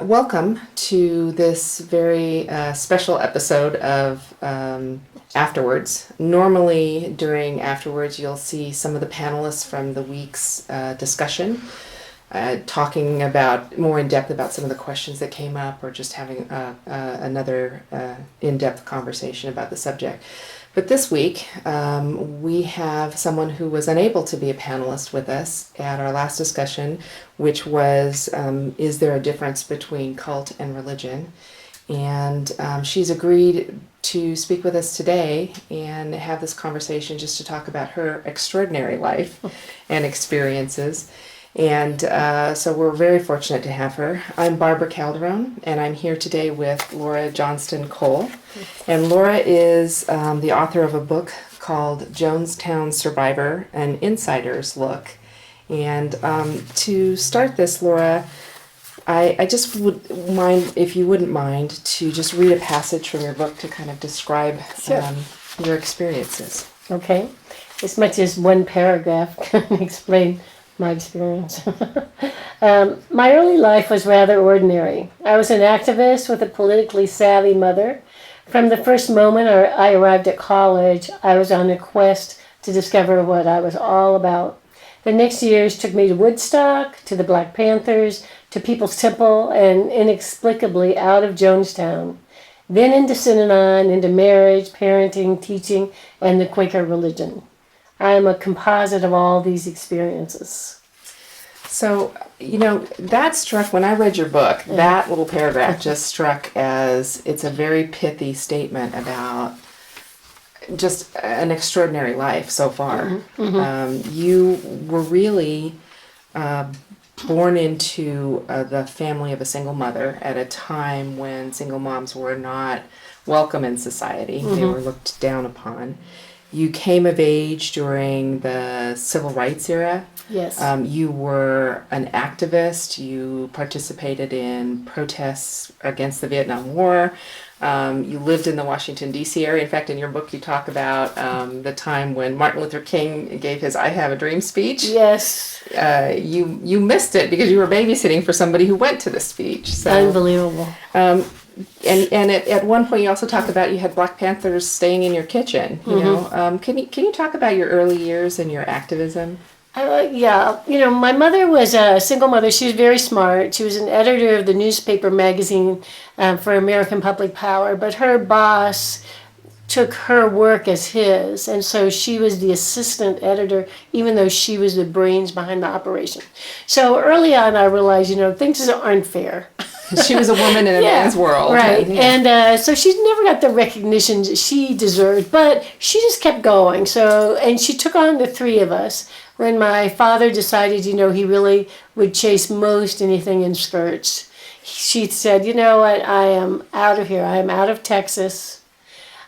Welcome to this very special episode of AfterWords. Normally, during AfterWords, you'll see some of the panelists from the week's discussion talking about more in depth about some of the questions that came up, or just having another in-depth conversation about the subject. But this week, we have someone who was unable to be a panelist with us at our last discussion, which was, is there a difference between cult and religion? And she's agreed to speak with us today and have this conversation just to talk about her extraordinary life and experiences. And so we're very fortunate to have her. I'm Barbara Calderon, and I'm here today with Laura Johnston Kohl. And Laura is the author of a book called Jonestown Survivor, an Insider's Look. And to start this, Laura, I just would mind, if you wouldn't mind, to just read a passage from your book to kind of describe your experiences. Okay. As much as one paragraph can explain my experience. My early life was rather ordinary. I was an activist with a politically savvy mother. From the first moment I arrived at college, I was on a quest to discover what I was all about. The next years took me to Woodstock, to the Black Panthers, to People's Temple, and inexplicably out of Jonestown. Then into Synanon, into marriage, parenting, teaching, and the Quaker religion. I am a composite of all these experiences. So, that struck, when I read your book, that little paragraph just struck as, it's a very pithy statement about just an extraordinary life so far. Mm-hmm. You were really born into the family of a single mother at a time when single moms were not welcome in society. Mm-hmm. They were looked down upon. You came of age during the civil rights era. Yes. You were an activist. You participated in protests against the Vietnam War. You lived in the Washington, D.C. area. In fact, in your book, you talk about the time when Martin Luther King gave his I Have a Dream speech. Yes. You missed it because you were babysitting for somebody who went to the speech. So, unbelievable. And at one point you also talked about you had Black Panthers staying in your kitchen. Can you talk about your early years and your activism? My mother was a single mother. She was very smart. She was an editor of the newspaper magazine for American Public Power, but her boss took her work as his, and so she was the assistant editor, even though she was the brains behind the operation. So early on I realized, things aren't fair. She was a woman in a man's world. Right. And so she never got the recognition she deserved, but she just kept going. And she took on the three of us. When my father decided, he really would chase most anything in skirts, she said, what, I am out of here. I am out of Texas.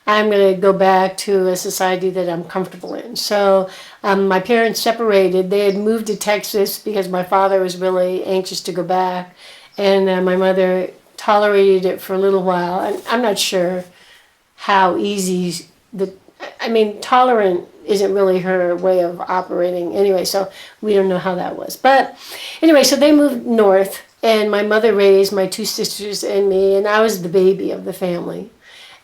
I'm going to go back to a society that I'm comfortable in. So my parents separated. They had moved to Texas because my father was really anxious to go back. And my mother tolerated it for a little while. And I'm not sure how easy tolerant isn't really her way of operating anyway, so we don't know how that was. But anyway, so they moved north, and my mother raised my two sisters and me, and I was the baby of the family.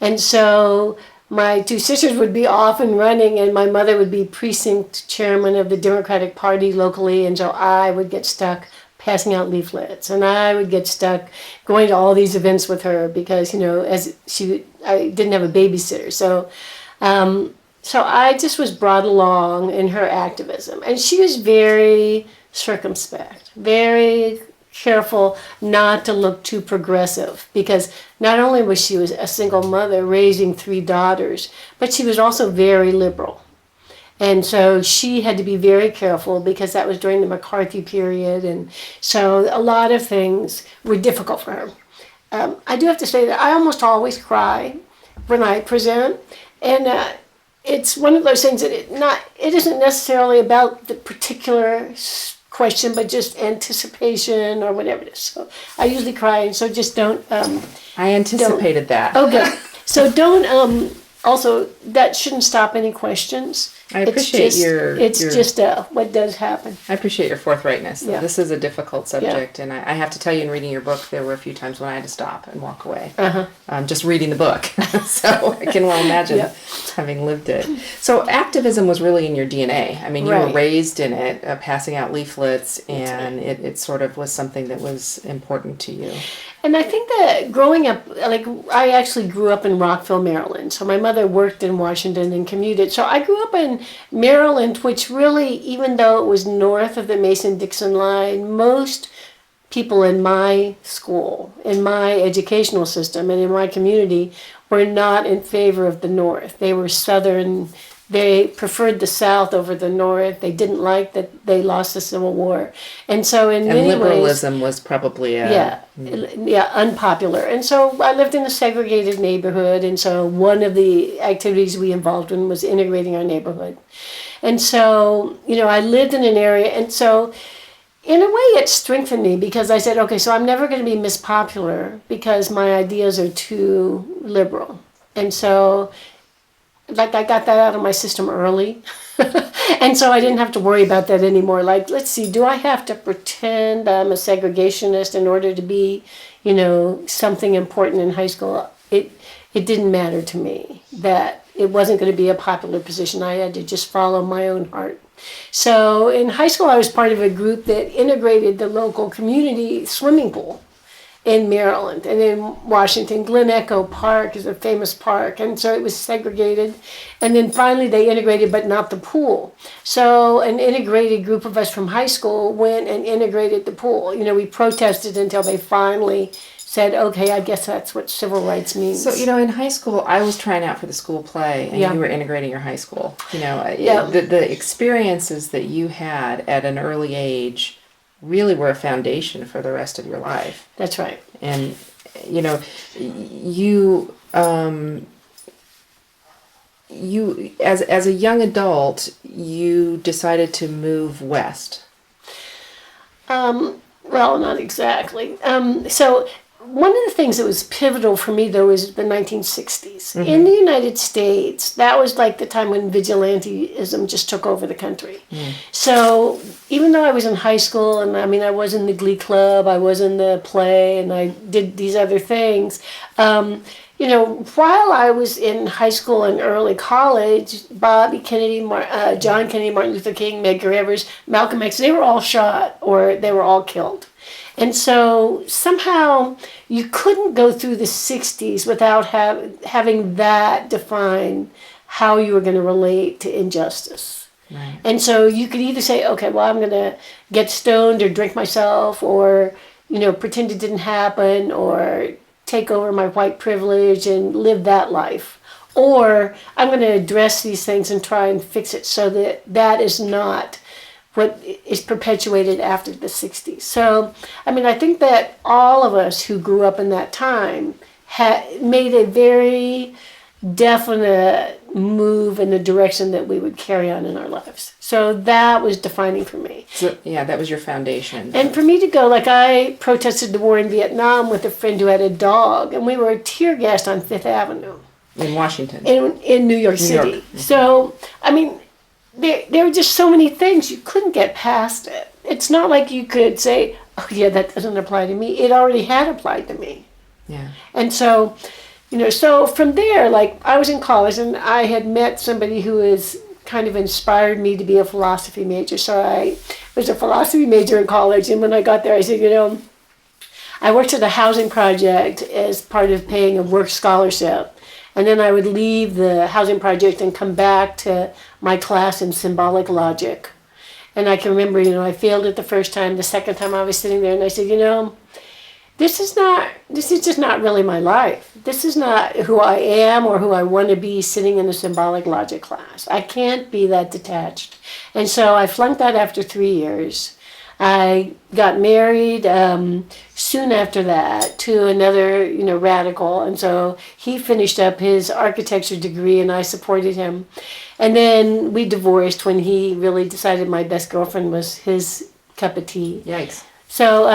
And so my two sisters would be off and running, and my mother would be precinct chairman of the Democratic Party locally, and so I would get stuck passing out leaflets, and I would get stuck going to all these events with her because, I didn't have a babysitter. So I just was brought along in her activism, and she was very circumspect, very careful not to look too progressive, because not only was she a single mother raising three daughters, but she was also very liberal. And so she had to be very careful because that was during the McCarthy period. And so a lot of things were difficult for her. I do have to say that I almost always cry when I present. And it's one of those things that it isn't necessarily about the particular question, but just anticipation or whatever it is. So I usually cry, and so just don't. I anticipated that. Okay. So don't. Also, that shouldn't stop any questions. I appreciate what does happen. I appreciate your forthrightness. Yeah. This is a difficult subject, and I have to tell you, in reading your book, there were a few times when I had to stop and walk away. Just reading the book, so I can well imagine having lived it. So activism was really in your DNA. I mean, you were raised in it, passing out leaflets, and it sort of was something that was important to you. And I think that growing up, like, I actually grew up in Rockville, Maryland. So my mother worked in Washington and commuted. So I grew up in Maryland, which really, even though it was north of the Mason-Dixon line, most people in my school, in my educational system, and in my community were not in favor of the North. They were Southern. They preferred the South over the North. They didn't like that they lost the Civil War. And so in many ways... liberalism was probably... unpopular. And so I lived in a segregated neighborhood, and so one of the activities we involved in was integrating our neighborhood. And so, I lived in an area, and so in a way it strengthened me because I said, okay, so I'm never going to be Miss Popular because my ideas are too liberal. And so... like, I got that out of my system early. And so I didn't have to worry about that anymore. Like, let's see, do I have to pretend I'm a segregationist in order to be, something important in high school? It didn't matter to me that it wasn't going to be a popular position. I had to just follow my own heart. So in high school, I was part of a group that integrated the local community swimming pool in Maryland. And in Washington, Glen Echo Park is a famous park, and so it was segregated. And then finally they integrated, but not the pool. So an integrated group of us from high school went and integrated the pool. We protested until they finally said, okay, I guess that's what civil rights means. So, in high school, I was trying out for the school play, and you were integrating your high school. The experiences that you had at an early age really were a foundation for the rest of your life. That's right. And, you as a young adult, you decided to move west. Well, not exactly. So one of the things that was pivotal for me, though, is the 1960s. Mm-hmm. In the United States, that was like the time when vigilantism just took over the country. Mm. So even though I was in high school, and I was in the Glee Club, I was in the play, and I did these other things, while I was in high school and early college, Bobby Kennedy, John Kennedy, Martin Luther King, Medgar Evers, Malcolm X, they were all shot or they were all killed. And so somehow you couldn't go through the 60s without having that define how you were going to relate to injustice. Right. And so you could either say, okay, well, I'm going to get stoned or drink myself or, pretend it didn't happen or take over my white privilege and live that life. Or I'm going to address these things and try and fix it so that is not what is perpetuated after the 60s. So, I think that all of us who grew up in that time made a very definite move in the direction that we would carry on in our lives. So that was defining for me. So, that was your foundation. And for me to go, I protested the war in Vietnam with a friend who had a dog, and we were tear gassed on Fifth Avenue. In Washington. In New York City. York. So, there were just so many things, you couldn't get past it. It's not like you could say, oh yeah, that doesn't apply to me. It already had applied to me. Yeah. And so, so from there, I was in college and I had met somebody who has kind of inspired me to be a philosophy major. So I was a philosophy major in college, and when I got there, I said, I worked at a housing project as part of paying a work scholarship. And then I would leave the housing project and come back to my class in symbolic logic. And I can remember, I failed it the first time. The second time I was sitting there and I said, this is just not really my life. This is not who I am or who I want to be sitting in a symbolic logic class. I can't be that detached. And so I flunked that after 3 years. I got married soon after that to another, radical. And so he finished up his architecture degree and I supported him. And then we divorced when he really decided my best girlfriend was his cup of tea. Yikes. So,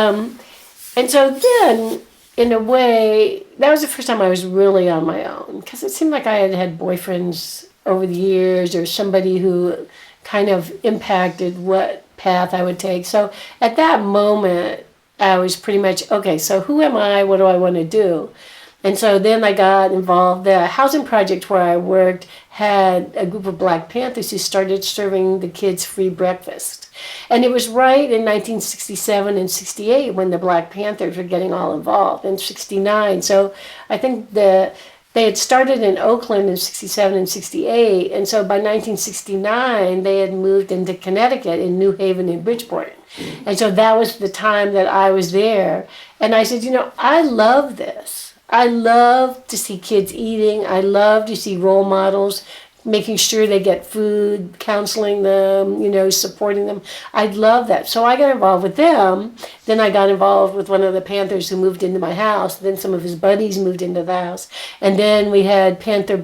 and so then, in a way, that was the first time I was really on my own. Because it seemed like I had had boyfriends over the years or somebody who kind of impacted what path I would take. So at that moment, I was pretty much, okay, so who am I? What do I want to do? And so then I got involved. The housing project where I worked had a group of Black Panthers who started serving the kids free breakfast. And it was right in 1967 and 68 when the Black Panthers were getting all involved, in 69. So I think they had started in Oakland in 67 and 68. And so by 1969, they had moved into Connecticut in New Haven and Bridgeport. And so that was the time that I was there. And I said, I love this. I love to see kids eating. I love to see role models, making sure they get food, counseling them, supporting them. I love that. So I got involved with them. Then I got involved with one of the Panthers who moved into my house. Then some of his buddies moved into the house. And then we had Panther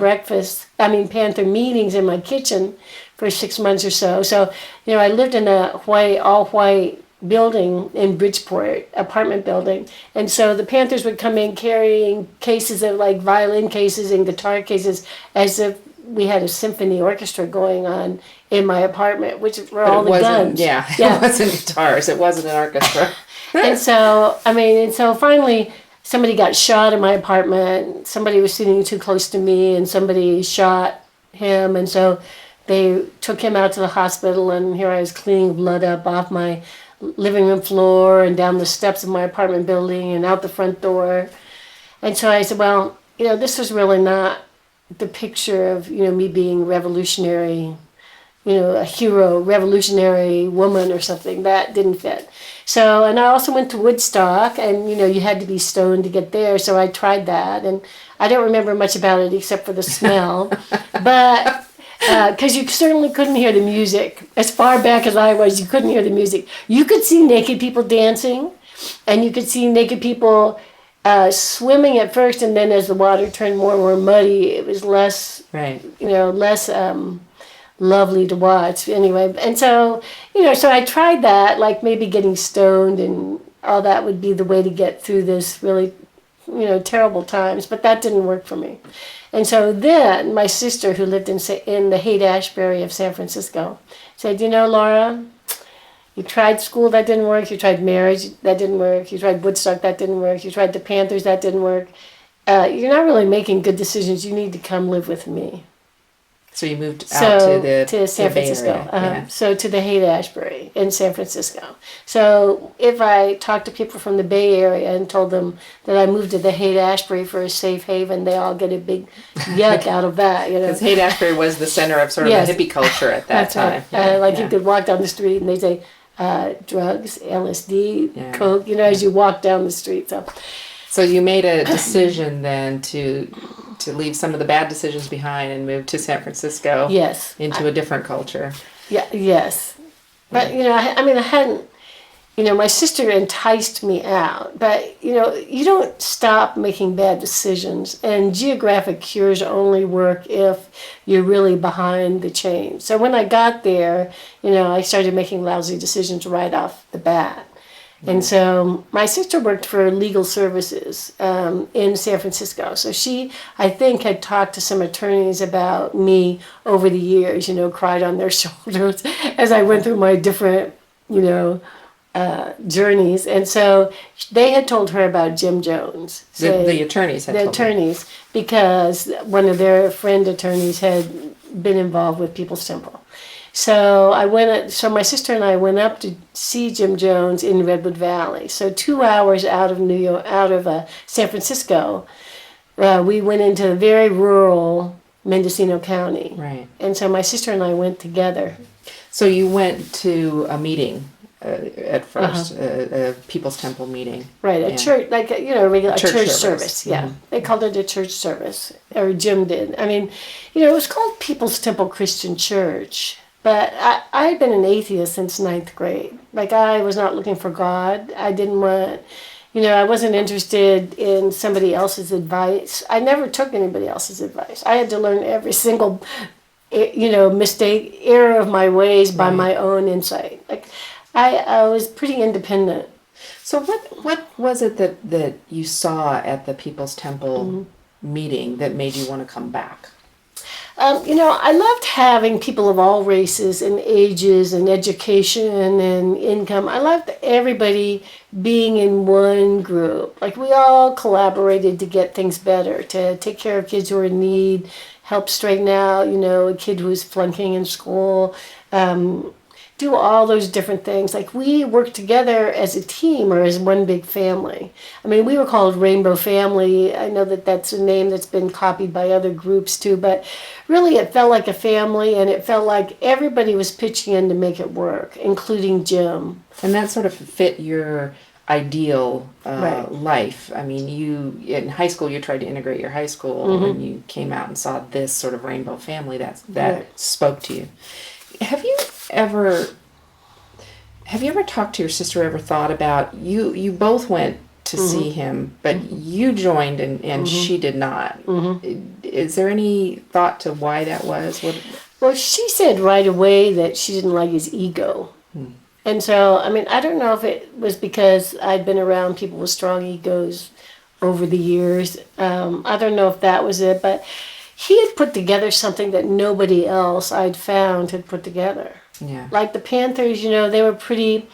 meetings in my kitchen for 6 months or so. So, I lived in a all white building in Bridgeport, apartment building. And so the Panthers would come in carrying cases of violin cases and guitar cases as if we had a symphony orchestra going on in my apartment, which were all the guns. Yeah, it wasn't guitars. It wasn't an orchestra. and so finally somebody got shot in my apartment. Somebody was sitting too close to me and somebody shot him. And so they took him out to the hospital, and here I was cleaning blood up off my living room floor and down the steps of my apartment building and out the front door. And so I said, well, this was really not the picture of, me being revolutionary, a hero, revolutionary woman or something. That didn't fit. So, and I also went to Woodstock, and, you had to be stoned to get there. So I tried that, and I don't remember much about it except for the smell. But because you certainly couldn't hear the music. As far back as I was, you couldn't hear the music. You could see naked people dancing, and you could see naked people swimming at first, and then as the water turned more and more muddy, it was less, less lovely to watch. Anyway, and so, so I tried that, maybe getting stoned and all that would be the way to get through this really, terrible times, but that didn't work for me. And so then my sister, who lived in the Haight-Ashbury of San Francisco, said, Laura, you tried school, that didn't work. You tried marriage, that didn't work. You tried Woodstock, that didn't work. You tried the Panthers, that didn't work. You're not really making good decisions. You need to come live with me. So you moved out to San Francisco. So to the Haight-Ashbury in San Francisco. So if I talk to people from the Bay Area and told them that I moved to the Haight-Ashbury for a safe haven, they all get a big yuck out of that. Because Haight-Ashbury was the center of sort of the hippie culture at that time. Right. You could walk down the street and they say drugs, LSD, coke. As you walk down the street. So you made a decision then to leave some of the bad decisions behind and move to San Francisco. Yes. Into a different culture. Yeah. Yes. But I hadn't. My sister enticed me out, but you don't stop making bad decisions, and geographic cures only work if you're really behind the change. So when I got there, I started making lousy decisions right off the bat. And so my sister worked for legal services in San Francisco. So she, I think, had talked to some attorneys about me over the years, cried on their shoulders as I went through my different, journeys. And so they had told her about Jim Jones. So the attorneys had told her. Because one of their friend attorneys had been involved with People's Temple. So my sister and I went up to see Jim Jones in Redwood Valley. So 2 hours out of San Francisco, we went into very rural Mendocino County. Right. And so my sister and I went together. So you went to a meeting at first, a People's Temple meeting. Right, a church, a church service. Yeah, Mm-hmm. They called it a church service, or Jim did. It was called People's Temple Christian Church. But I had been an atheist since 9th grade. I was not looking for God. I didn't want, I wasn't interested in somebody else's advice. I never took anybody else's advice. I had to learn every single, error of my ways by my own insight. I was pretty independent. So what was it that you saw at the People's Temple meeting that made you want to come back? I loved having people of all races and ages and education and income. I loved everybody being in one group. Like, we all collaborated to get things better, to take care of kids who are in need, help straighten out, a kid who was flunking in school, do all those different things. Like, we worked together as a team or as one big family. I mean, we were called Rainbow Family. I know that that's a name that's been copied by other groups too, but really it felt like a family, and it felt like everybody was pitching in to make it work, including Jim. And that sort of fit your ideal Right. life. I mean, you in high school you tried to integrate your high school, and you came out and saw this sort of rainbow family that Right. spoke to you. Have you ever talked to your sister, ever thought about, you both went to see him, but you joined and she did not. Is there any thought to why that was? Well, she said right away that she didn't like his ego. And so, I mean, I don't know if it was because I'd been around people with strong egos over the years. I don't know if that was it, but he had put together something that nobody else I'd found had put together. Yeah. Like the Panthers, they were pretty,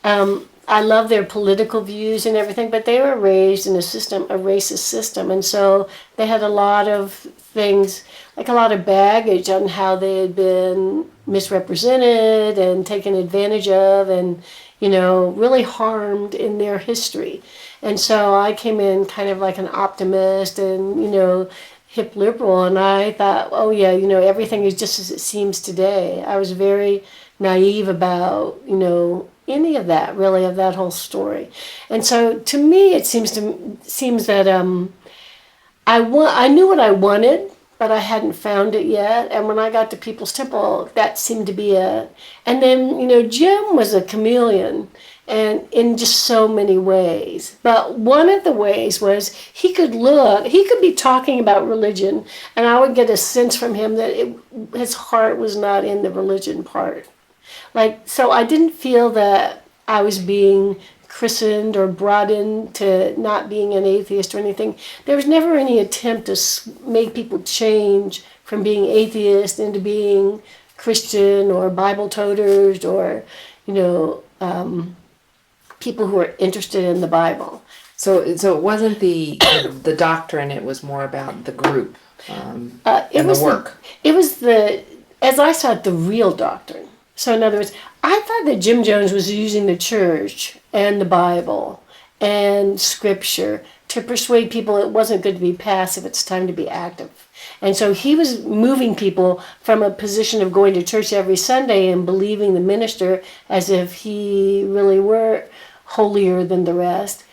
I love their political views and everything, but they were raised in a racist system. And so they had a lot of things, like a lot of baggage on how they had been misrepresented and taken advantage of and, really harmed in their history. And so I came in kind of like an optimist and, hip liberal, and I thought, oh yeah, everything is just as it seems today. I was very naive about, any of that, really, of that whole story. And so to me, it seems that I knew what I wanted, but I hadn't found it yet. And when I got to People's Temple, that seemed to be it. And then, Jim was a chameleon, and in just so many ways. But one of the ways was he could be talking about religion, and I would get a sense from him that his heart was not in the religion part. So I didn't feel that I was being christened or brought into not being an atheist or anything. There was never any attempt to make people change from being atheist into being Christian or Bible toters or, people who are interested in the Bible. So it wasn't the doctrine, it was more about the group and the work. It was as I saw it, the real doctrine. So in other words, I thought that Jim Jones was using the church and the Bible and scripture to persuade people it wasn't good to be passive, it's time to be active. And so he was moving people from a position of going to church every Sunday and believing the minister as if he really were holier than the rest.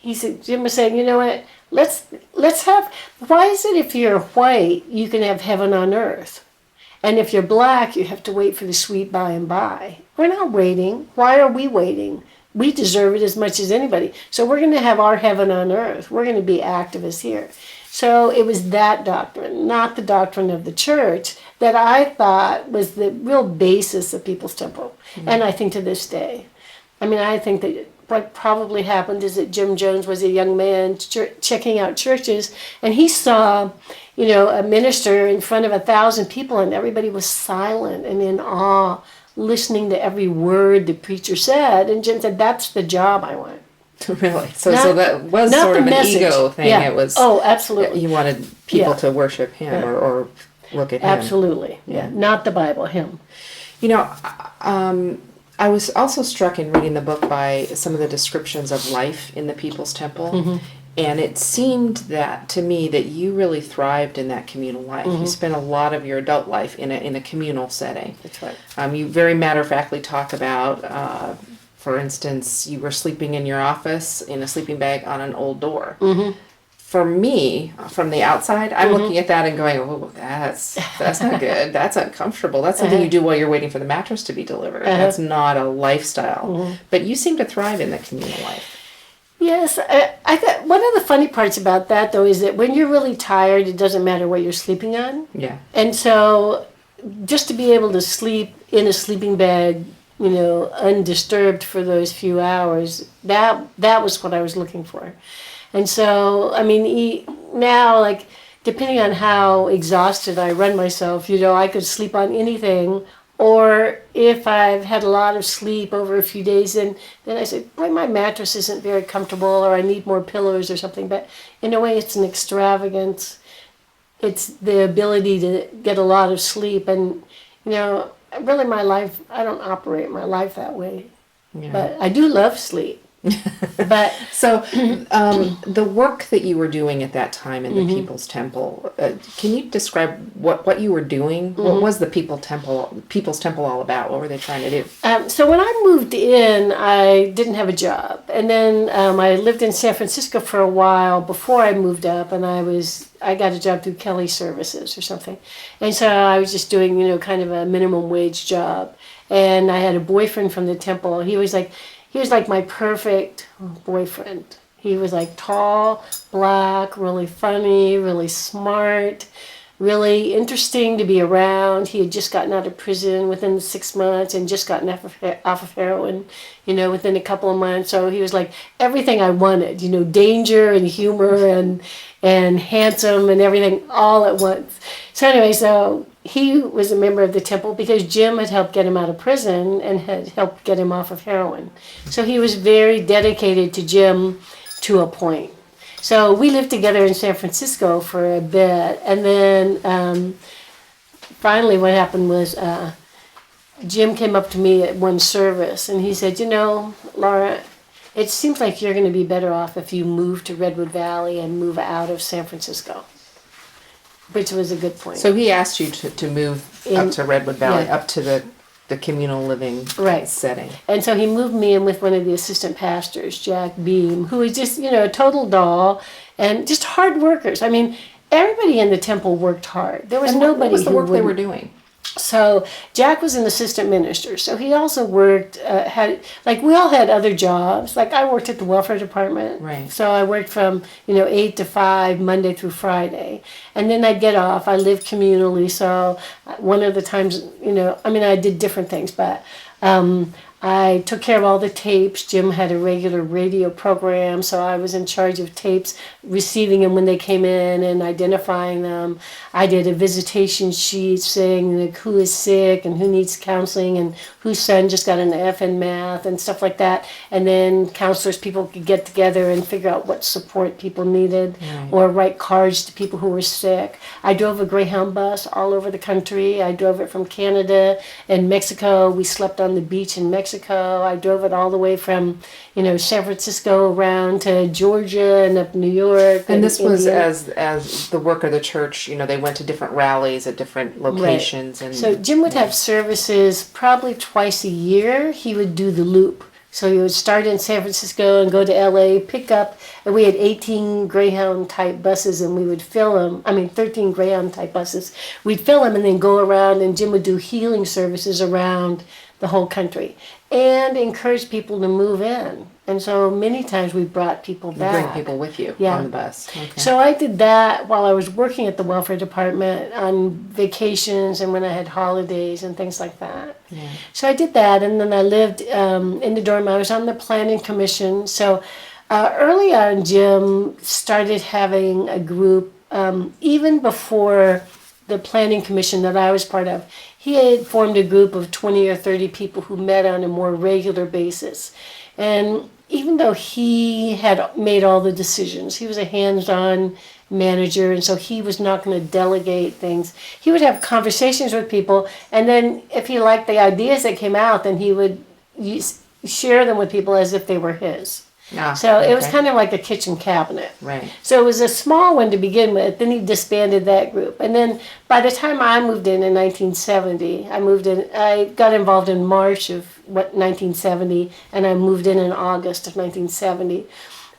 Jim was saying, you know what, let's have, why is it if you're white, you can have heaven on earth? And if you're black, you have to wait for the sweet by and by. We're not waiting. Why are we waiting? We deserve it as much as anybody. So we're going to have our heaven on earth. We're going to be activists here. So it was that doctrine, not the doctrine of the church, that I thought was the real basis of People's Temple. Mm-hmm. And I think to this day. I mean, I think that what probably happened is that Jim Jones was a young man checking out churches, and he saw, a minister in front of 1,000 people, and everybody was silent and in awe, listening to every word the preacher said. And Jim said, that's the job I want. Really? So that was sort of an ego thing. Yeah. It was. Oh, absolutely. You wanted people to worship him or look at him. Absolutely. Yeah. Not the Bible, him. I was also struck in reading the book by some of the descriptions of life in the People's Temple. Mm-hmm. And it seemed to me that you really thrived in that communal life. Mm-hmm. You spent a lot of your adult life in a communal setting. That's right. You very matter-of-factly talk about, for instance, you were sleeping in your office in a sleeping bag on an old door. Mm-hmm. For me, from the outside, I'm looking at that and going, oh, that's not good. That's uncomfortable. That's something you do while you're waiting for the mattress to be delivered. That's not a lifestyle. Mm-hmm. But you seem to thrive in the communal life. Yes. I thought one of the funny parts about that, though, is that when you're really tired, it doesn't matter what you're sleeping on. Yeah. And so just to be able to sleep in a sleeping bag, undisturbed for those few hours, that was what I was looking for. And so, I mean, now, depending on how exhausted I run myself, I could sleep on anything. Or if I've had a lot of sleep over a few days, then I say, boy, my mattress isn't very comfortable, or I need more pillows or something. But in a way, it's an extravagance. It's the ability to get a lot of sleep. And, really my life, I don't operate my life that way. Yeah. But I do love sleep. But so the work that you were doing at that time in the People's Temple, can you describe what you were doing? What was the People's Temple all about? What were they trying to do? So when I moved in, I didn't have a job, and then I lived in San Francisco for a while before I moved up, and I got a job through Kelly Services or something, and so I was just doing kind of a minimum wage job, and I had a boyfriend from the temple. He was like my perfect boyfriend. He was like tall, black, really funny, really smart, really interesting to be around. He had just gotten out of prison within 6 months and just gotten off of heroin, within a couple of months. So he was like everything I wanted, danger and humor and handsome and everything all at once. So anyway, he was a member of the temple because Jim had helped get him out of prison and had helped get him off of heroin. So he was very dedicated to Jim to a point. So we lived together in San Francisco for a bit. And then finally what happened was Jim came up to me at one service and he said, Laura, it seems like you're going to be better off if you move to Redwood Valley and move out of San Francisco. Which was a good point. So he asked you to move up to Redwood Valley, up to the communal living setting. And so he moved me in with one of the assistant pastors, Jack Beam, who was just, a total doll and just hard workers. I mean, everybody in the temple worked hard. There was nobody what was the who work they were doing? So Jack was an assistant minister. So he also worked, we all had other jobs. Like I worked at the welfare department. Right. So I worked from, 8 to 5, Monday through Friday. And then I'd get off. I lived communally. So one of the times, I did different things, but I took care of all the tapes. Jim had a regular radio program, so I was in charge of tapes, receiving them when they came in and identifying them. I did a visitation sheet saying who is sick and who needs counseling and whose son just got an F in math and stuff like that. And then counselors, people could get together and figure out what support people needed or write cards to people who were sick. I drove a Greyhound bus all over the country. I drove it from Canada and Mexico. We slept on the beach in Mexico. I drove it all the way from, San Francisco around to Georgia and up New York. And this was as the work of the church, they went to different rallies at different locations. Right. So Jim would have services probably twice a year. He would do the loop. So he would start in San Francisco and go to LA, pick up, and we had 18 Greyhound-type buses, and we would fill them. 13 Greyhound-type buses. We'd fill them and then go around, and Jim would do healing services around the whole country and encourage people to move in. And so many times we brought people back. You bring people with you on the bus. Okay. So I did that while I was working at the welfare department on vacations and when I had holidays and things like that. Yeah. So I did that, and then I lived in the dorm. I was on the planning commission. So early on, Jim started having a group, even before the planning commission that I was part of. He had formed a group of 20 or 30 people who met on a more regular basis. And even though he had made all the decisions, he was a hands-on manager, and so he was not going to delegate things. He would have conversations with people, and then if he liked the ideas that came out, then he would share them with people as if they were his. So it was kind of like a kitchen cabinet. Right. So it was a small one to begin with. Then he disbanded that group. And then by the time I moved in 1970, I got involved in March of 1970, and I moved in August of 1970.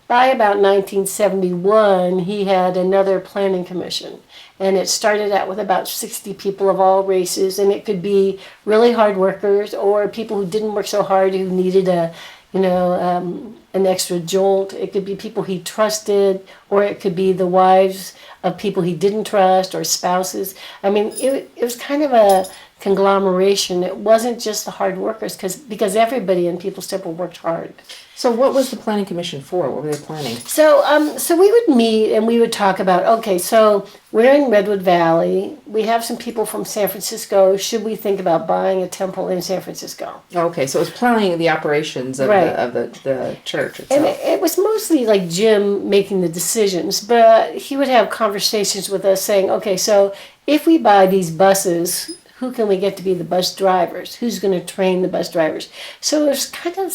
By about 1971, he had another planning commission. And it started out with about 60 people of all races. And it could be really hard workers or people who didn't work so hard who needed an extra jolt. It could be people he trusted, or it could be the wives of people he didn't trust, or spouses. It was kind of a conglomeration. It wasn't just the hard workers, because everybody in People's Temple worked hard. So what was the planning commission for? What were they planning? So we would meet and we would talk about, okay, so we're in Redwood Valley. We have some people from San Francisco. Should we think about buying a temple in San Francisco? Okay, so it was planning the operations of, Right. the church itself. And it was mostly like Jim making the decisions, but he would have conversations with us saying, okay, so if we buy these buses, who can we get to be the bus drivers? Who's going to train the bus drivers? So it was kind of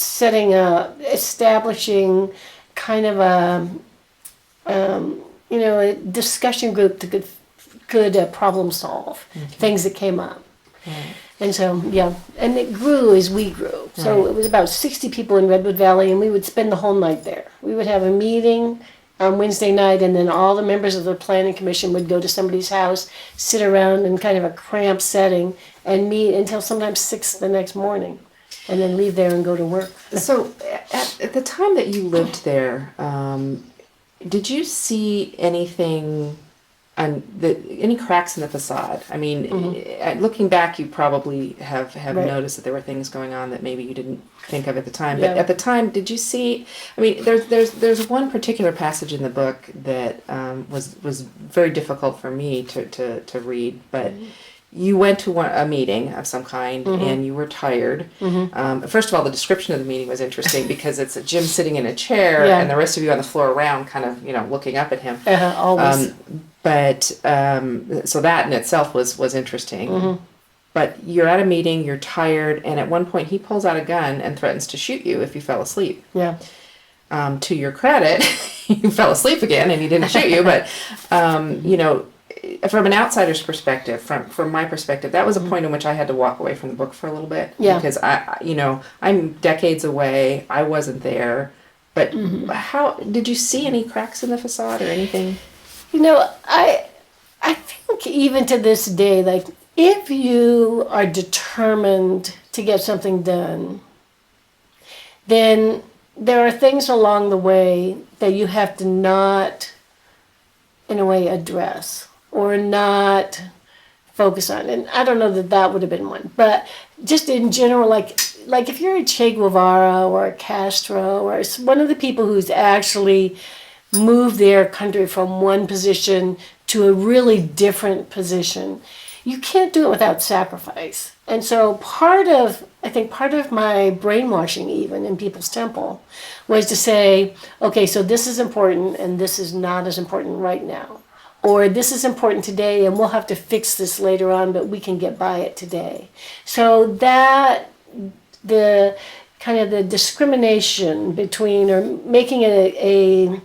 establishing kind of a discussion group to could problem solve things that came up. Right. And so, yeah, and it grew as we grew. So Right. it was about 60 people in Redwood Valley, and we would spend the whole night there. We would have a meeting on Wednesday night, and then all the members of the planning commission would go to somebody's house, sit around in kind of a cramped setting, and meet until sometimes 6 the next morning, and then leave there and go to work. So at the time that you lived there, did you see anything, any cracks in the facade? I mean, looking back, you probably have Right. noticed that there were things going on that maybe you didn't think of at the time. Yeah. But at the time, did you see? I mean, there's one particular passage in the book that was very difficult for me to read, but. You went to a meeting of some kind, and you were tired. First of all, the description of the meeting was interesting because it's Jim sitting in a chair, Yeah. and the rest of you on the floor around, kind of looking up at him. Always. So that in itself was interesting. But you're at a meeting, you're tired, and at one point he pulls out a gun and threatens to shoot you if you fell asleep. Yeah. To your credit, you fell asleep again and he didn't shoot you, but from an outsider's perspective, from my perspective, that was a point in which I had to walk away from the book for a little bit. Yeah. Because I'm decades away. I wasn't there. But how did you see any cracks in the facade or anything? I think even to this day, like if you are determined to get something done, then there are things along the way that you have to not, in a way, address or not focus on. And I don't know that would have been one, but just in general, like if you're a Che Guevara or a Castro or one of the people who's actually moved their country from one position to a really different position, you can't do it without sacrifice. And so part of my brainwashing even in People's Temple was to say, okay, so this is important and this is not as important right now. Or this is important today and we'll have to fix this later on, but we can get by it today. So that the kind of the discrimination between or making a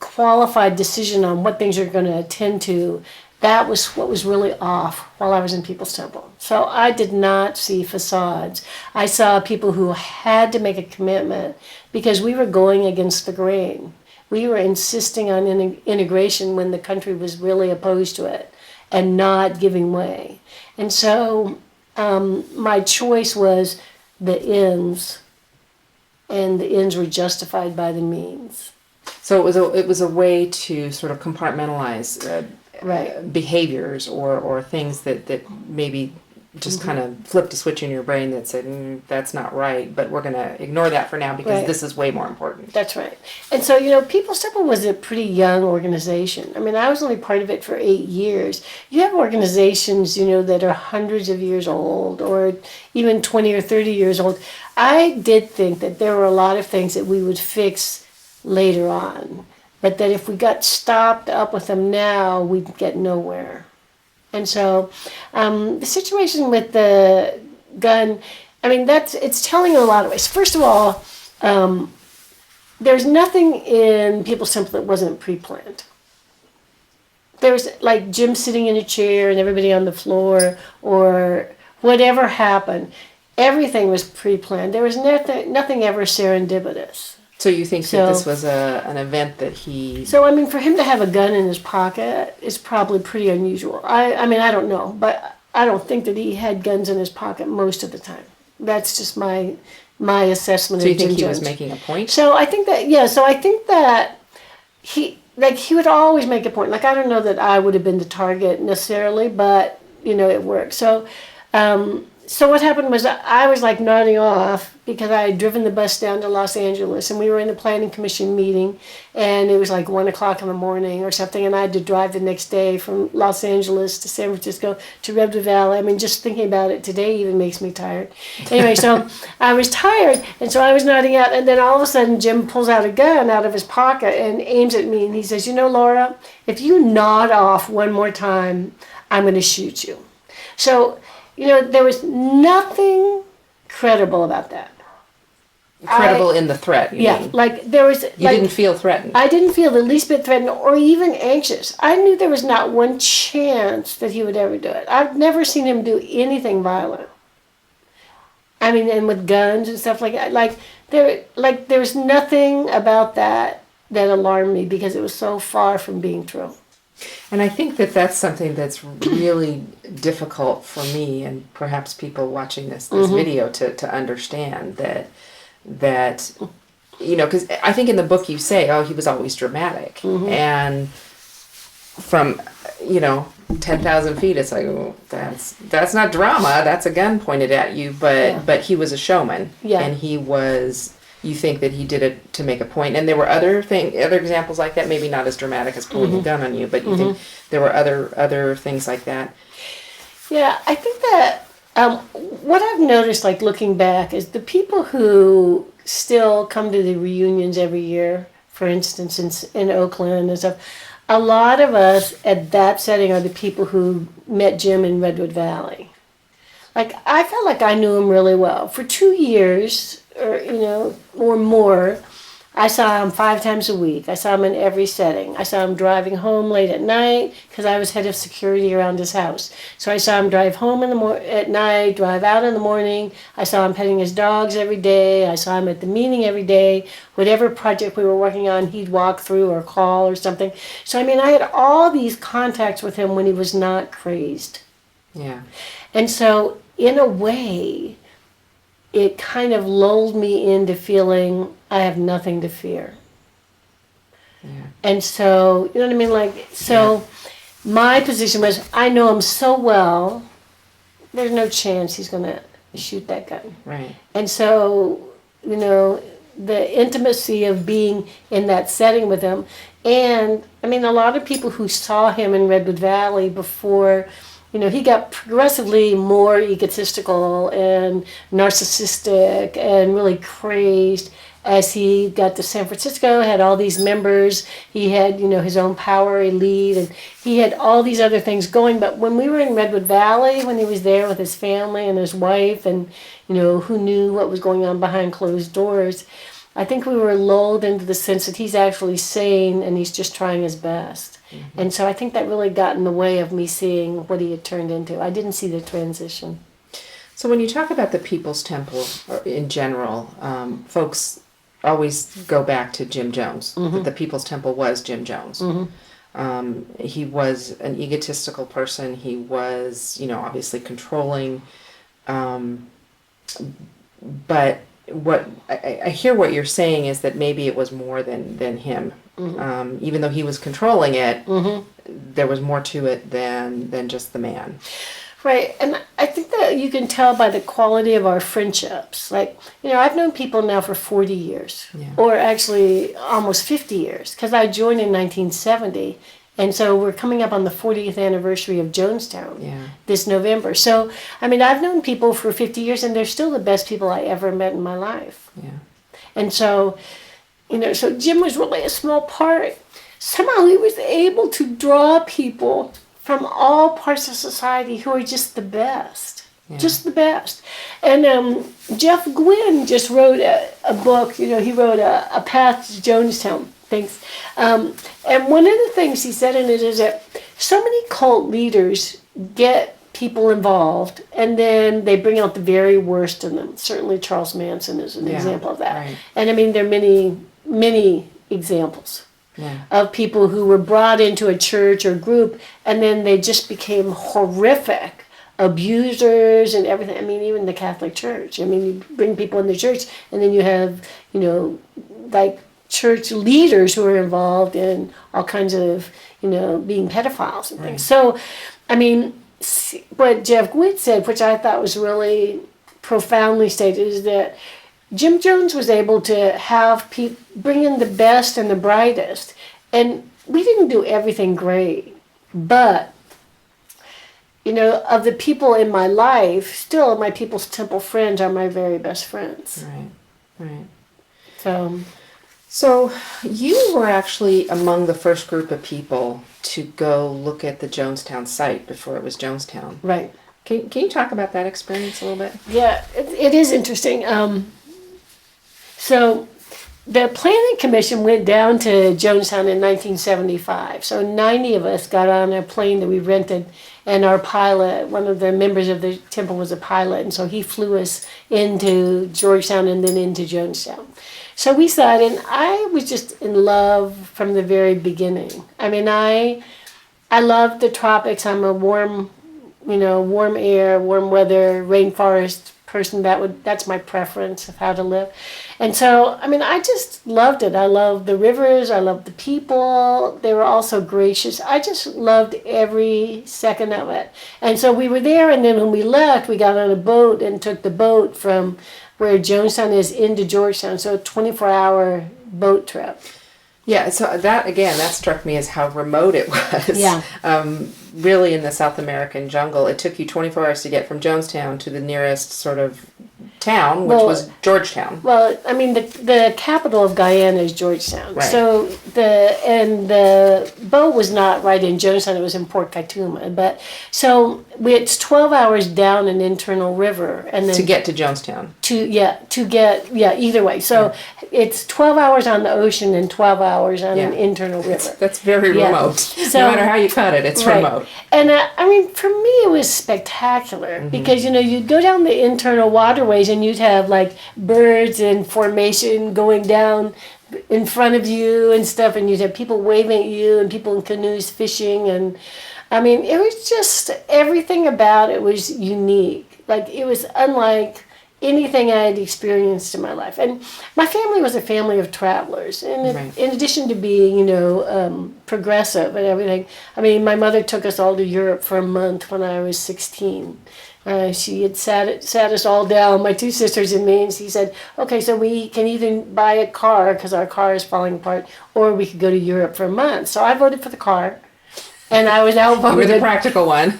qualified decision on what things you're going to attend to, that was what was really off while I was in People's Temple. So I did not see facades. I saw people who had to make a commitment because we were going against the grain. We were insisting on integration when the country was really opposed to it and not giving way. And so my choice was the ends, and the ends were justified by the means. So it was a way to sort of compartmentalize Right. behaviors or things that maybe just kind of flipped a switch in your brain that said, that's not right, but we're going to ignore that for now because Right. this is way more important. That's right. And so, People's Temple was a pretty young organization. I mean, I was only part of it for 8 years. You have organizations, that are hundreds of years old or even 20 or 30 years old. I did think that there were a lot of things that we would fix later on, but that if we got stopped up with them now, we'd get nowhere. And so the situation with the gun, I mean, it's telling in a lot of ways. First of all, there's nothing in People's Temple that wasn't pre-planned. There's like Jim sitting in a chair and everybody on the floor or whatever happened. Everything was pre-planned. There was nothing ever serendipitous. So you think that this was an event that he... So, I mean, for him to have a gun in his pocket is probably pretty unusual. I mean, I don't know, but I don't think that he had guns in his pocket most of the time. That's just my assessment So of you think Jim he Jones. was making a point? So I think that he would always make a point. Like, I don't know that I would have been the target necessarily, but, it worked. So so what happened was I was like nodding off because I had driven the bus down to Los Angeles, and we were in the planning commission meeting, and it was like 1:00 in the morning or something, and I had to drive the next day from Los Angeles to San Francisco to Redwood Valley. I mean, just thinking about it today even makes me tired. Anyway, so I was tired, and so I was nodding out, and then all of a sudden Jim pulls out a gun out of his pocket and aims at me, and he says, Laura, if you nod off one more time, I'm going to shoot you. So, there was nothing credible about that. Credible in the threat, you mean? Like there was... You didn't feel threatened. I didn't feel the least bit threatened or even anxious. I knew there was not one chance that he would ever do it. I've never seen him do anything violent. I mean, and with guns and stuff like that. There was nothing about that alarmed me because it was so far from being true. And I think that that's something that's really difficult for me and perhaps people watching this video to understand that because I think in the book you say, he was always dramatic. And from, 10,000 feet, it's like, that's not drama. That's a gun pointed at you. But he was a showman. Yeah. And he was... You think that he did it to make a point, and there were other examples like that. Maybe not as dramatic as pulling a gun on you, but you think there were other things like that. Yeah, I think that what I've noticed, like looking back, is the people who still come to the reunions every year. For instance, in Oakland and stuff. A lot of us at that setting are the people who met Jim in Redwood Valley. Like I felt like I knew him really well for 2 years. Or more. I saw him 5 times a week. I saw him in every setting. I saw him driving home late at night because I was head of security around his house. So I saw him drive home at night, drive out in the morning. I saw him petting his dogs every day. I saw him at the meeting every day. Whatever project we were working on, he'd walk through or call or something. So, I had all these contacts with him when he was not crazed. Yeah. And so, in a way... it kind of lulled me into feeling I have nothing to fear. Yeah. And so, you know what I mean? My position was, I know him so well, there's no chance he's going to shoot that gun. Right. And so, the intimacy of being in that setting with him, and, a lot of people who saw him in Redwood Valley before... he got progressively more egotistical and narcissistic and really crazed as he got to San Francisco, had all these members. He had, his own power elite, and he had all these other things going. But when we were in Redwood Valley, when he was there with his family and his wife and, who knew what was going on behind closed doors, I think we were lulled into the sense that he's actually sane and he's just trying his best. Mm-hmm. And so I think that really got in the way of me seeing what he had turned into. I didn't see the transition. So when you talk about the People's Temple in general, folks always go back to Jim Jones. Mm-hmm. The People's Temple was Jim Jones. Mm-hmm. He was an egotistical person. He was, obviously controlling. But what I hear what you're saying is that maybe it was more than him. Mm-hmm. Even though he was controlling it, there was more to it than just the man. Right, and I think that you can tell by the quality of our friendships. Like, I've known people now for 40 years, or actually almost 50 years, because I joined in 1970, and so we're coming up on the 40th anniversary of Jonestown this November. So, I've known people for 50 years, and they're still the best people I ever met in my life. Yeah. And so... so Jim was really a small part. Somehow he was able to draw people from all parts of society who are just the best. Yeah. Just the best. And Jeff Gwynne just wrote a book. He wrote a Path to Jonestown. Thanks. And one of the things he said in it is that so many cult leaders get people involved, and then they bring out the very worst in them. Certainly Charles Manson is an example of that. Right. And there are many examples of people who were brought into a church or group, and then they just became horrific abusers and everything. Even the Catholic Church. You bring people in the church, and then you have, church leaders who are involved in all kinds of, being pedophiles and things. So, what Jeff Gwitt said, which I thought was really profoundly stated, is that Jim Jones was able to have bring in the best and the brightest. And we didn't do everything great, but, of the people in my life, still my People's Temple friends are my very best friends. Right. So you were actually among the first group of people to go look at the Jonestown site before it was Jonestown. Right. Can you talk about that experience a little bit? Yeah, it is interesting. So the Planning Commission went down to Jonestown in 1975. So 90 of us got on a plane that we rented, and our pilot, one of the members of the temple, was a pilot, and so he flew us into Georgetown and then into Jonestown. So we saw it, and I was just in love from the very beginning. I mean, I love the tropics. I'm a warm air, warm weather, rainforest person. That's my preference of how to live. And so, I mean, I just loved it. I loved the rivers. I loved the people. They were all so gracious. I just loved every second of it. And so we were there, and then when we left, we got on a boat and took the boat from where Jonestown is into Georgetown. So a 24-hour boat trip. Yeah, so that struck me as how remote it was. Yeah. Really in the South American jungle. It took you 24 hours to get from Jonestown to the nearest sort of town, which was Georgetown. Well, I mean, the capital of Guyana is Georgetown. Right. So the boat was not right in Jonestown, it was in Port Kaituma. But so it's 12 hours down an internal river, and then to get to Jonestown. Either way. So it's 12 hours on the ocean and 12 hours on an internal river. That's very remote. So, no matter how you cut it, it's remote. And I mean, for me, it was spectacular because, you'd go down the internal waterways and you'd have like birds in formation going down in front of you and stuff, and you'd have people waving at you and people in canoes fishing. And I mean, it was just, everything about it was unique. Like, it was unlike anything I had experienced in my life. And my family was a family of travelers. And in addition to being, progressive and everything, I mean, my mother took us all to Europe for a month when I was 16. She had sat us all down, my two sisters and me, and she said, okay, so we can either buy a car, because our car is falling apart, or we could go to Europe for a month. So I voted for the car. And I was outvoted. You were the practical one.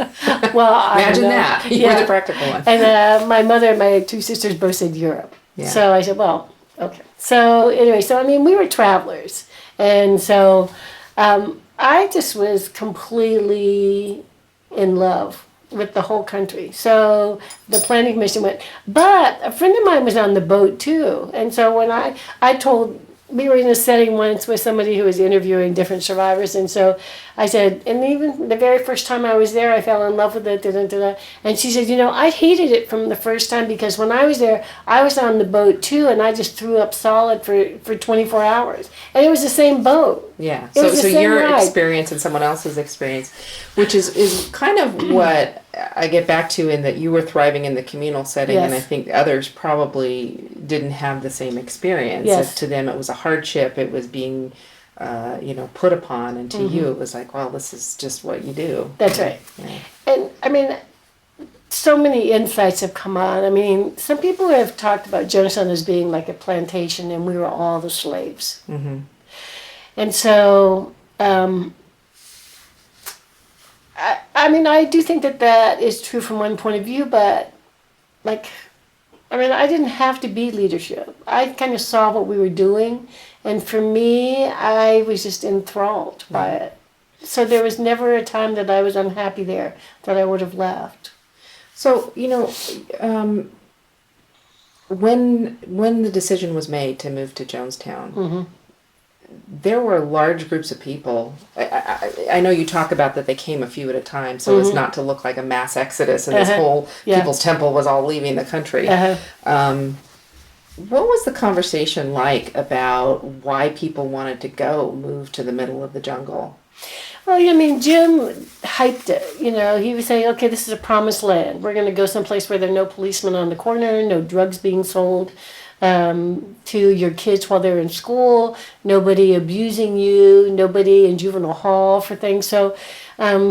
Well, imagine that. You were the practical one. And my mother and my two sisters both said Europe. Yeah. So I said, well, okay. So anyway, I mean, we were travelers. And so I just was completely in love with the whole country. So the Planning Commission went. But a friend of mine was on the boat too. And so when I told, we were in a setting once with somebody who was interviewing different survivors, and so I said, and even the very first time I was there, I fell in love with it, and she said, I hated it from the first time, because when I was there, I was on the boat too, and I just threw up solid for 24 hours, and it was the same boat. Yeah, so your experience and someone else's experience, which is kind of what I get back to, in that you were thriving in the communal setting, and I think others probably didn't have the same experience. Yes. To them, it was a hardship. It was being, put upon, and to you, it was like, well, this is just what you do. That's right. Yeah. And I mean, so many insights have come on. I mean, some people have talked about Jonestown as being like a plantation, and we were all the slaves. Mm-hmm. And so, I mean, I do think that is true from one point of view, but, I didn't have to be leadership. I kind of saw what we were doing, and for me, I was just enthralled by it. So there was never a time that I was unhappy there, that I would have left. So, when the decision was made to move to Jonestown, there were large groups of people. I know you talk about that they came a few at a time, so as not to look like a mass exodus, and this whole People's Temple was all leaving the country. What was the conversation like about why people wanted to move to the middle of the jungle? Well, I mean, Jim hyped it. He would say, okay, this is a promised land. We're going to go someplace where there are no policemen on the corner, no drugs being sold. to your kids while they're in school, nobody abusing you, nobody in juvenile hall for things. So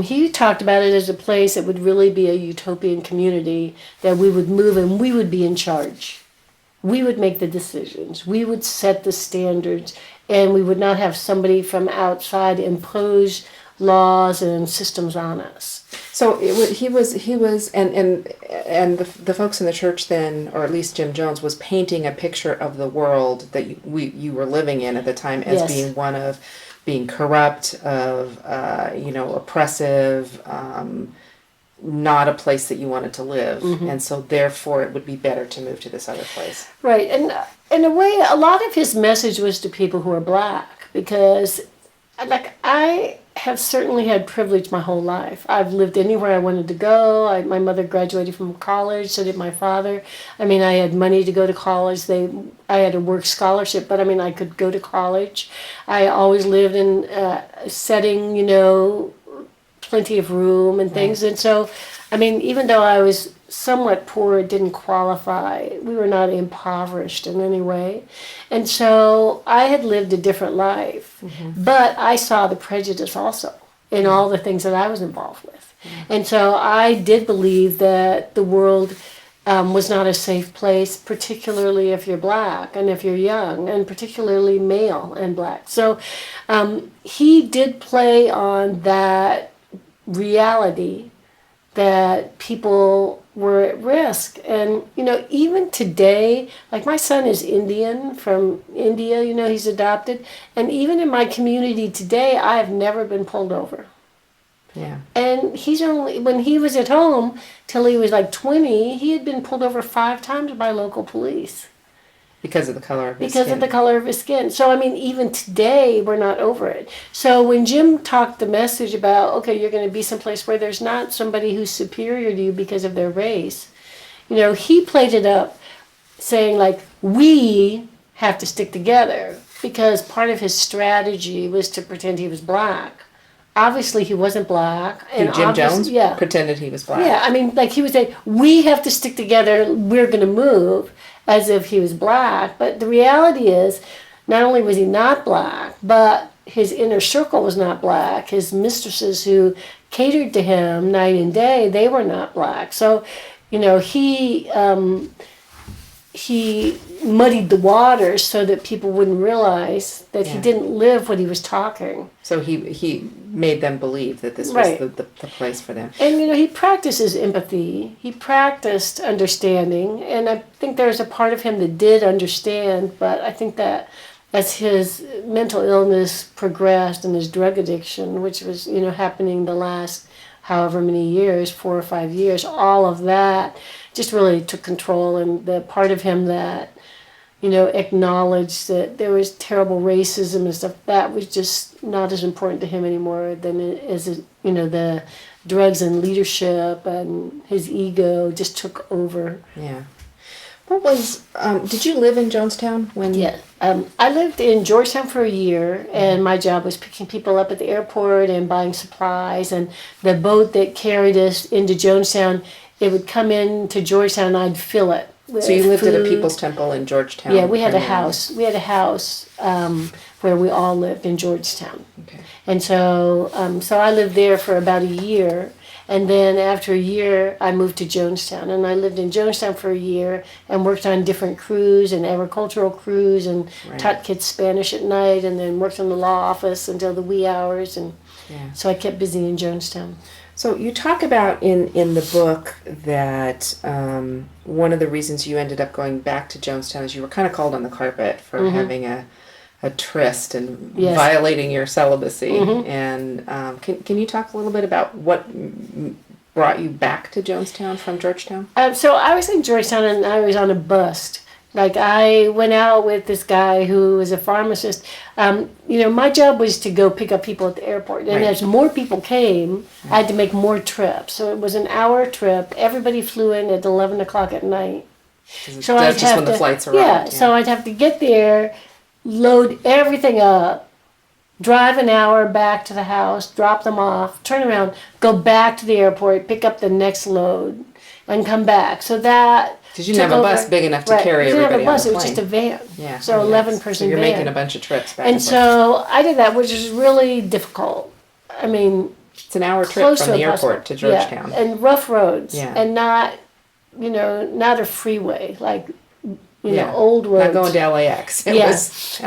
he talked about it as a place that would really be a utopian community, that we would move and we would be in charge. We would make the decisions. We would set the standards, and we would not have somebody from outside impose laws and systems on us. So he was, and the folks in the church then, or at least Jim Jones, was painting a picture of the world that you were living in at the time as Yes. being one of being corrupt, of oppressive, not a place that you wanted to live, and so therefore it would be better to move to this other place. Right, and in a way, a lot of his message was to people who are black, because, like, I have certainly had privilege my whole life. I've lived anywhere I wanted to go. My mother graduated from college, so did my father. I mean, I had money to go to college. I had a work scholarship, but I mean, I could go to college. I always lived in a setting, plenty of room and things. Right. And so, I mean, even though I was somewhat poor, it didn't qualify. We were not impoverished in any way. And so I had lived a different life, but I saw the prejudice also in all the things that I was involved with. And so I did believe that the world was not a safe place, particularly if you're black and if you're young, and particularly male and black. So he did play on that reality that people were at risk. And, even today, like, my son is Indian, from India, he's adopted. And even in my community today, I have never been pulled over. Yeah. And when he was at home, till he was like 20, he had been pulled over 5 times by local police. Because of the color of his skin. Because of the color of his skin. So, I mean, even today, we're not over it. So when Jim talked the message about, okay, you're going to be someplace where there's not somebody who's superior to you because of their race, he played it up saying, like, we have to stick together, because part of his strategy was to pretend he was black. Obviously, he wasn't black. And Jim Jones pretended he was black. Yeah, I mean, like, he would say, we have to stick together, we're going to move, as if he was black. But the reality is, not only was he not black, but his inner circle was not black. His mistresses who catered to him night and day, they were not black. So, he muddied the waters so that people wouldn't realize that he didn't live what he was talking. So he made them believe that this was the place for them. And, he practices empathy. He practiced understanding. And I think there's a part of him that did understand, but I think that as his mental illness progressed and his drug addiction, which was, happening the last however many years, 4 or 5 years, all of that just really took control. And the part of him that, acknowledged that there was terrible racism and stuff, that was just not as important to him anymore than as, the drugs and leadership, and his ego just took over. Yeah. What was, did you live in Jonestown when? Yeah. I lived in Georgetown for a year, and my job was picking people up at the airport and buying supplies. And the boat that carried us into Jonestown, it would come into Georgetown and I'd fill it. So you lived at a People's Temple in Georgetown? Yeah, we had a house. We had a house where we all lived in Georgetown. Okay. And so I lived there for about a year. And then after a year, I moved to Jonestown. And I lived in Jonestown for a year and worked on different crews and agricultural crews, and taught kids Spanish at night, and then worked in the law office until the wee hours. And so I kept busy in Jonestown. So you talk about in the book that one of the reasons you ended up going back to Jonestown is you were kind of called on the carpet for having a tryst and violating your celibacy. And can you talk a little bit about what brought you back to Jonestown from Georgetown? So I was in Georgetown and I was on a bust. Like, I went out with this guy who was a pharmacist. My job was to go pick up people at the airport. And as more people came, I had to make more trips. So it was an hour trip. Everybody flew in at 11 o'clock at night. So that's just when the flights arrived. Yeah, so I'd have to get there, load everything up, drive an hour back to the house, drop them off, turn around, go back to the airport, pick up the next load. and come back. So that because you didn't have a bus big enough to carry everybody on the plane. We didn't have a bus, it was just a van. Yeah. So 11-person you're van. making a bunch of trips back and so I did that, which was really difficult. I mean, it's an hour trip from the airport to Georgetown. Yeah, and rough roads. Yeah. And not, not a freeway, like, old roads. Not going to LAX.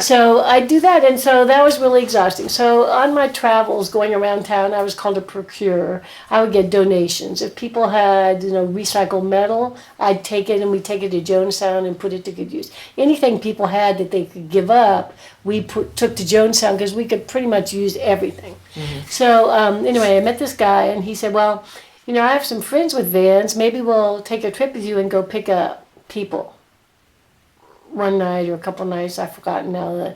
So I do that, and so that was really exhausting. So on my travels going around town, I was called a procurer. I would get donations. If people had, recycled metal, I'd take it, and we'd take it to Jonestown and put it to good use. Anything people had that they could give up, we took to Jonestown because we could pretty much use everything. Mm-hmm. So anyway, I met this guy, and he said, well, I have some friends with vans. Maybe we'll take a trip with you and go pick up people. One night or a couple nights, I've forgotten now the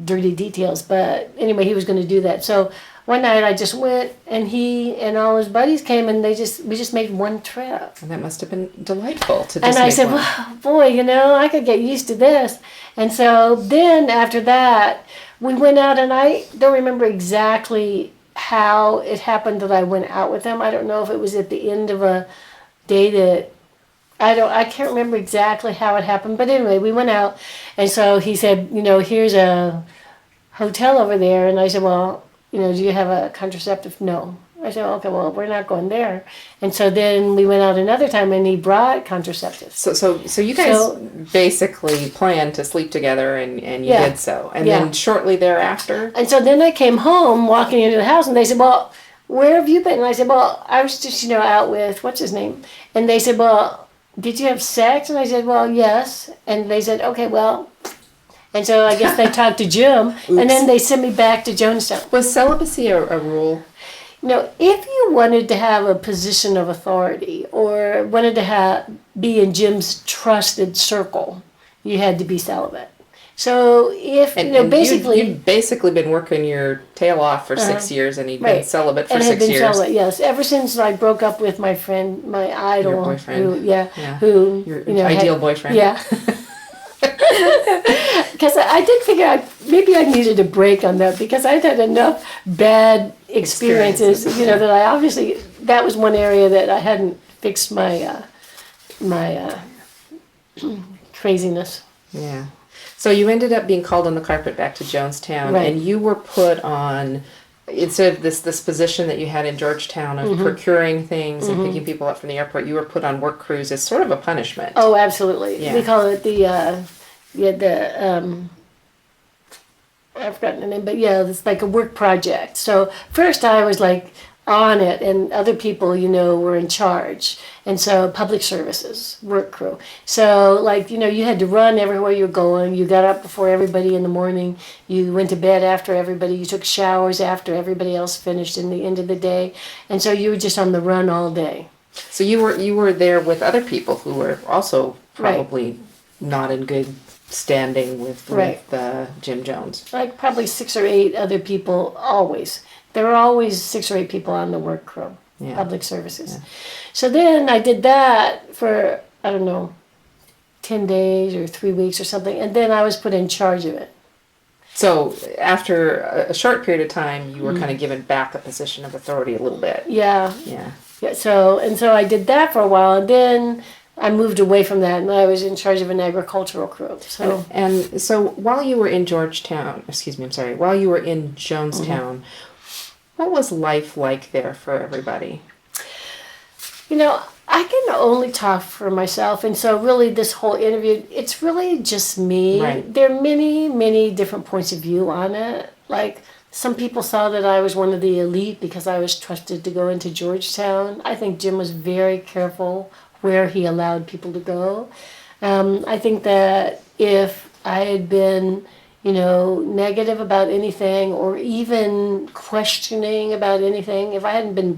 dirty details, but anyway, he was going to do that. So one night I just went, and he and all his buddies came, and we just made one trip. And that must have been delightful to just And I said, well, boy, I could get used to this. And so then after that, we went out, and I don't remember exactly how it happened that I went out with him. I don't know if it was at the end of a day that I can't remember exactly how it happened, but anyway, we went out, and so he said, here's a hotel over there, and I said, well, do you have a contraceptive? No. I said, okay, well, we're not going there. And so then we went out another time, and he brought contraceptives. So you guys basically planned to sleep together, and you did so. And then shortly thereafter? And so then I came home, walking into the house, and they said, well, where have you been? And I said, well, I was just, out with, what's his name? And they said, well, did you have sex? And I said, well, yes. And they said, okay, well. And so I guess they talked to Jim, and then they sent me back to Jonestown. Was celibacy a rule? If you wanted to have a position of authority or wanted to be in Jim's trusted circle, you had to be celibate. So if, basically... You'd basically been working your tail off for 6 years, and you'd been celibate for 6 years. And had been celibate, yes. Ever since I broke up with my friend, my idol. Your boyfriend. Your ideal boyfriend. Yeah. Because I did figure maybe I needed a break on that, because I'd had enough bad experiences, that I obviously... That was one area that I hadn't fixed my craziness. Yeah. So you ended up being called on the carpet back to Jonestown, and you were put on, instead of this position that you had in Georgetown of procuring things and picking people up from the airport, you were put on work crews as sort of a punishment. Oh, absolutely. Yeah. We call it I've forgotten the name, but it's like a work project. So first I was like on it, and other people, were in charge. And so public services, work crew. So you had to run everywhere you were going. You got up before everybody in the morning. You went to bed after everybody. You took showers after everybody else finished in the end of the day. And so you were just on the run all day. So you were there with other people who were also probably not in good standing with Jim Jones. Like probably 6 or 8 other people always. There were always 6 or 8 people on the work crew, public services. Yeah. So then I did that for, 10 days or 3 weeks or something, and then I was put in charge of it. So after a short period of time, you were kind of given back a position of authority a little bit. Yeah. So I did that for a while, and then I moved away from that, and I was in charge of an agricultural crew. So so while you were in Jonestown, what was life like there for everybody? I can only talk for myself, and so really this whole interview, it's really just me. Right. There are many, many different points of view on it. Like, some people saw that I was one of the elite because I was trusted to go into Georgetown. I think Jim was very careful where he allowed people to go. I think that if I had been, negative about anything, or even questioning about anything, if I hadn't been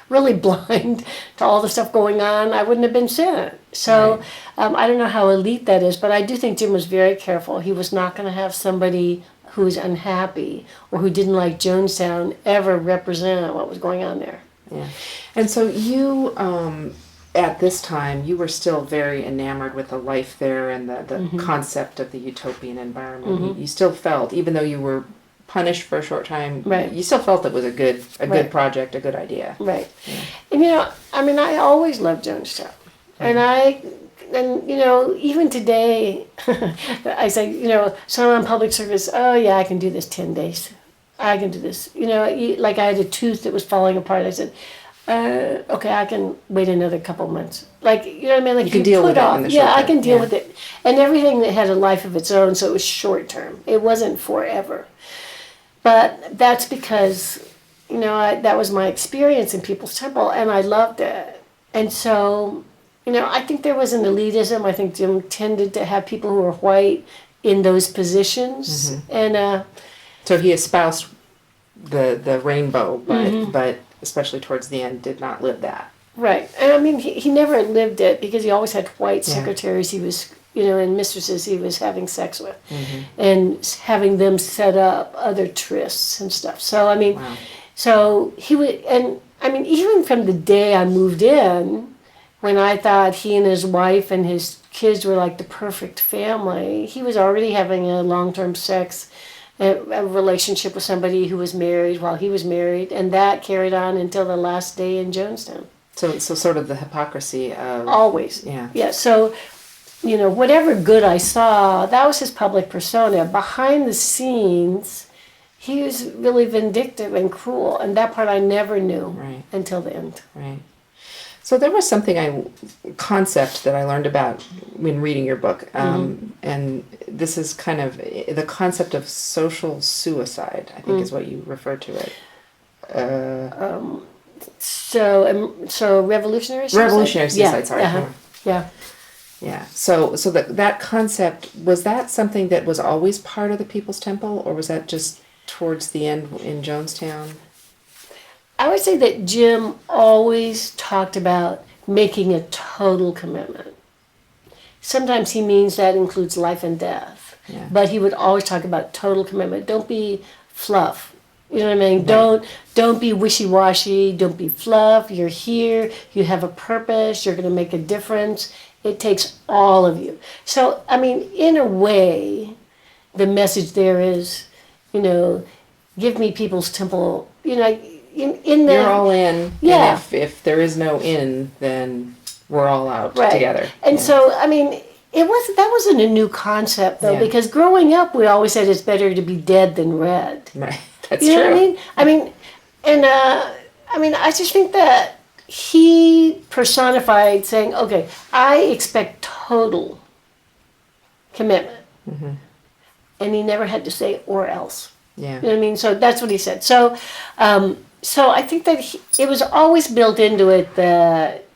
really blind to all the stuff going on, I wouldn't have been sent. So I don't know how elite that is, but I do think Jim was very careful. He was not going to have somebody who was unhappy or who didn't like Jonestown ever represent what was going on there. Yeah. And so you... at this time, you were still very enamored with the life there and the concept of the utopian environment. You still felt, even though you were punished for a short time, Right. you still felt it was a good Right. project, a good idea. Right. And I always loved Jonestown. And even today, I say, so I'm on public service, oh yeah, I can do this 10 days. I can do this. Like I had a tooth that was falling apart. I said, okay, I can wait another couple months. Like, you know what I mean? Like you can deal with it in the short I term. can deal with it. And everything that had a life of its own, so it was short term. It wasn't forever. But that's because, that was my experience in People's Temple, and I loved it. And so, I think there was an elitism. I think Jim tended to have people who were white in those positions. Mm-hmm. And so he espoused the rainbow, but especially towards the end, did not live that. right. And I mean, he never lived it because he always had white secretaries he was, and mistresses he was having sex with. Mm-hmm. And having them set up other trysts and stuff. So, I mean, Wow. so he would, and I mean, even from the day I moved in, when I thought he and his wife and his kids were like the perfect family, he was already having a long-term sex a relationship with somebody who was married while he was married, and that carried on until the last day in Jonestown. So sort of the hypocrisy of... Always. Yeah. Yeah, so, whatever good I saw, that was his public persona. Behind the scenes, he was really vindictive and cruel, and that part I never knew until the end. Right. So there was concept that I learned about when reading your book, and this is kind of the concept of social suicide, I think is what you referred to it. So revolutionary suicide? Revolutionary suicide, sorry. Yeah. Yeah. So that concept, was that something that was always part of the People's Temple, or was that just towards the end in Jonestown? I would say that Jim always talked about making a total commitment. Sometimes he means that includes life and death, but he would always talk about total commitment. Don't be fluff. You know what I mean? Right. Don't be wishy-washy. Don't be fluff. You're here. You have a purpose. You're going to make a difference. It takes all of you. So, I mean, in a way, the message there is, give me People's Temple. You're all in. Yeah. And if there is no in, then we're all out together. And so, I mean, that wasn't a new concept though, because growing up, we always said it's better to be dead than red. Right. That's you know true. What I mean, I just think that he personified saying, okay, I expect total commitment, and he never had to say or else. Yeah. You know what I mean? So that's what he said. So I think that it was always built into it that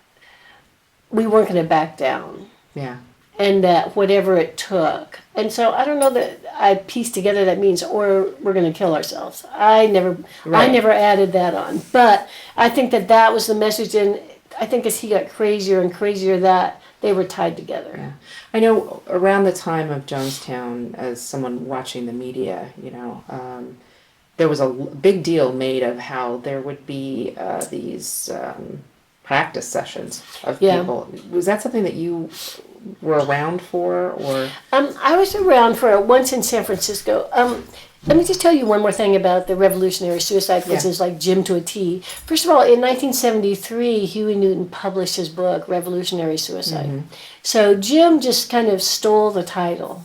we weren't going to back down. Yeah. And that whatever it took. And so I don't know that I pieced together that means or we're going to kill ourselves. I never added that on. But I think that was the message. And I think as he got crazier and crazier that they were tied together. Yeah. I know around the time of Jonestown, as someone watching the media, there was a big deal made of how there would be these practice sessions of people. Was that something that you were around for, or? I was around for it once in San Francisco. Let me just tell you one more thing about the revolutionary suicide, which is like Jim to a T. First of all, in 1973, Huey Newton published his book, Revolutionary Suicide. Mm-hmm. So Jim just kind of stole the title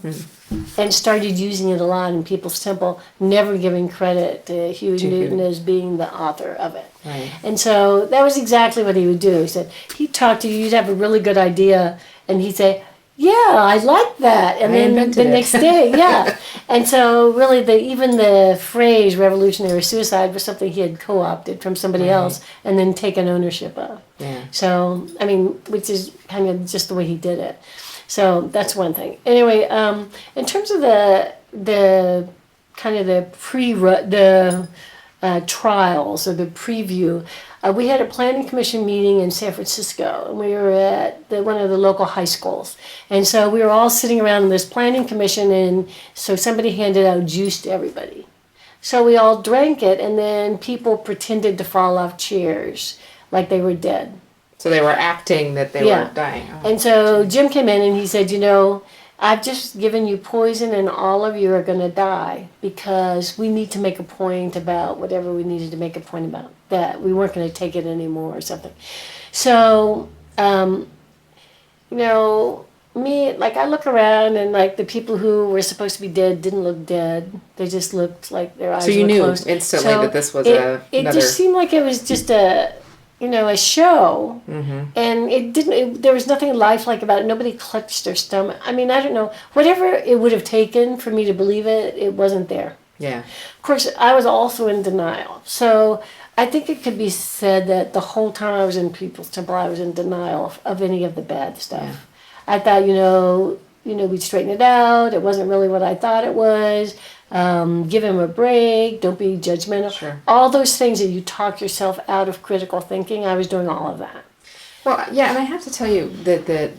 and started using it a lot in People's Temple, never giving credit to Huey Newton as being the author of it. Right. And so that was exactly what he would do. He said, he'd talk to you, you'd have a really good idea, and he'd say, yeah, I like that. And then the next day, And so really even the phrase revolutionary suicide was something he had co-opted from somebody else and then taken ownership of. Yeah. So, I mean, which is kind of just the way he did it. So that's one thing. Anyway, in terms of the kind of the trials or the preview, we had a planning commission meeting in San Francisco, and we were at one of the local high schools. And so we were all sitting around in this planning commission, and so somebody handed out juice to everybody. So we all drank it, and then people pretended to fall off chairs like they were dead. So they were acting that they were dying. Oh. And so Jim came in and he said, I've just given you poison and all of you are going to die because we need to make a point about whatever we needed to make a point about, that we weren't going to take it anymore or something. So, me, like, I look around and, like, the people who were supposed to be dead didn't look dead. They just looked like their eyes were closed. So you knew instantly that this was another... It just seemed like it was just a show, and there was nothing lifelike about it. Nobody clutched their stomach. I mean, I don't know. Whatever it would have taken for me to believe it, it wasn't there. Yeah. Of course, I was also in denial. So I think it could be said that the whole time I was in People's Temple, I was in denial of any of the bad stuff. Yeah. I thought, we'd straighten it out. It wasn't really what I thought it was. Give him a break. Don't be judgmental. Sure. All those things that you talk yourself out of critical thinking, I was doing all of that. Well, yeah, and I have to tell you that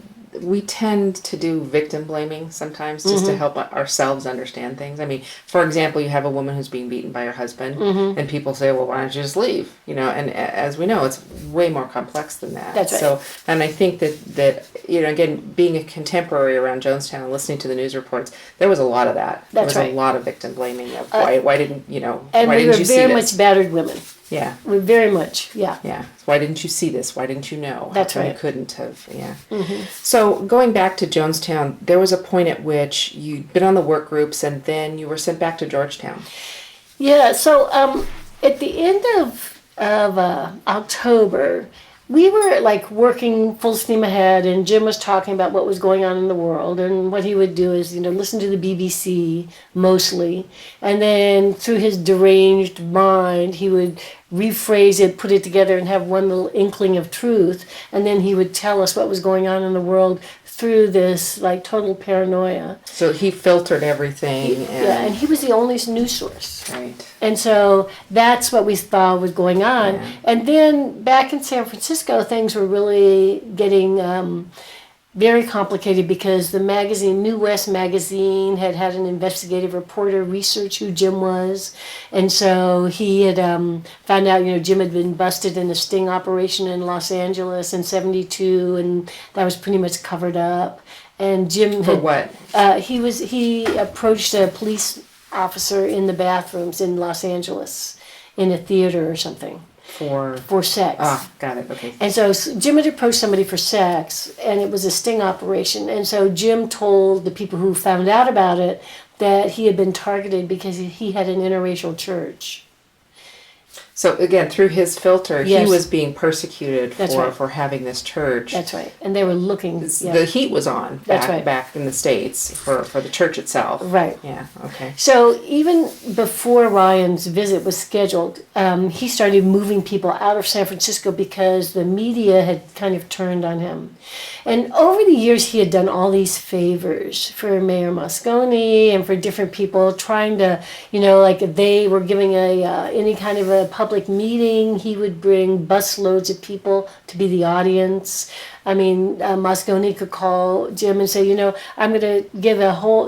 we tend to do victim blaming sometimes just to help ourselves understand things. I mean, for example, you have a woman who's being beaten by her husband, and people say, well, why don't you just leave? And as we know, it's way more complex than that. That's right. So, and I think that again, being a contemporary around Jonestown and listening to the news reports, there was a lot of that. There was a lot of victim blaming of why didn't you see this? And we were very much battered women. Yeah. We very much, yeah. Yeah. Why didn't you see this? Why didn't you know? That's right. You couldn't have, yeah. So going back to Jonestown, there was a point at which you'd been on the work groups and then you were sent back to Georgetown. Yeah, so at the end of October, we were like working full steam ahead, and Jim was talking about what was going on in the world, and what he would do is, listen to the BBC mostly, and then through his deranged mind, he would rephrase it, put it together, and have one little inkling of truth, and then he would tell us what was going on in the world through this like total paranoia. So he filtered everything. And he was the only news source. Right. And so that's what we thought was going on. Yeah. And then back in San Francisco, things were really getting very complicated because the magazine, New West magazine, had an investigative reporter research who Jim was. And so he had found out, Jim had been busted in a sting operation in Los Angeles in 1972, and that was pretty much covered up. And Jim For what? He approached a police officer in the bathrooms in Los Angeles in a theater or something. For sex. Ah, got it. Okay. And so Jim had approached somebody for sex, and it was a sting operation. And so Jim told the people who found out about it that he had been targeted because he had an interracial church. So again, through his filter, yes. He was being persecuted right. for having this church. That's right. And they were looking. Yeah. The heat was on back in the States for the church itself. Right. Yeah, okay. So even before Ryan's visit was scheduled, he started moving people out of San Francisco because the media had kind of turned on him. And over the years, he had done all these favors for Mayor Moscone and for different people, trying to, like if they were giving any kind of a public meeting, he would bring busloads of people to be the audience. I mean, Moscone could call Jim and say, I'm going to give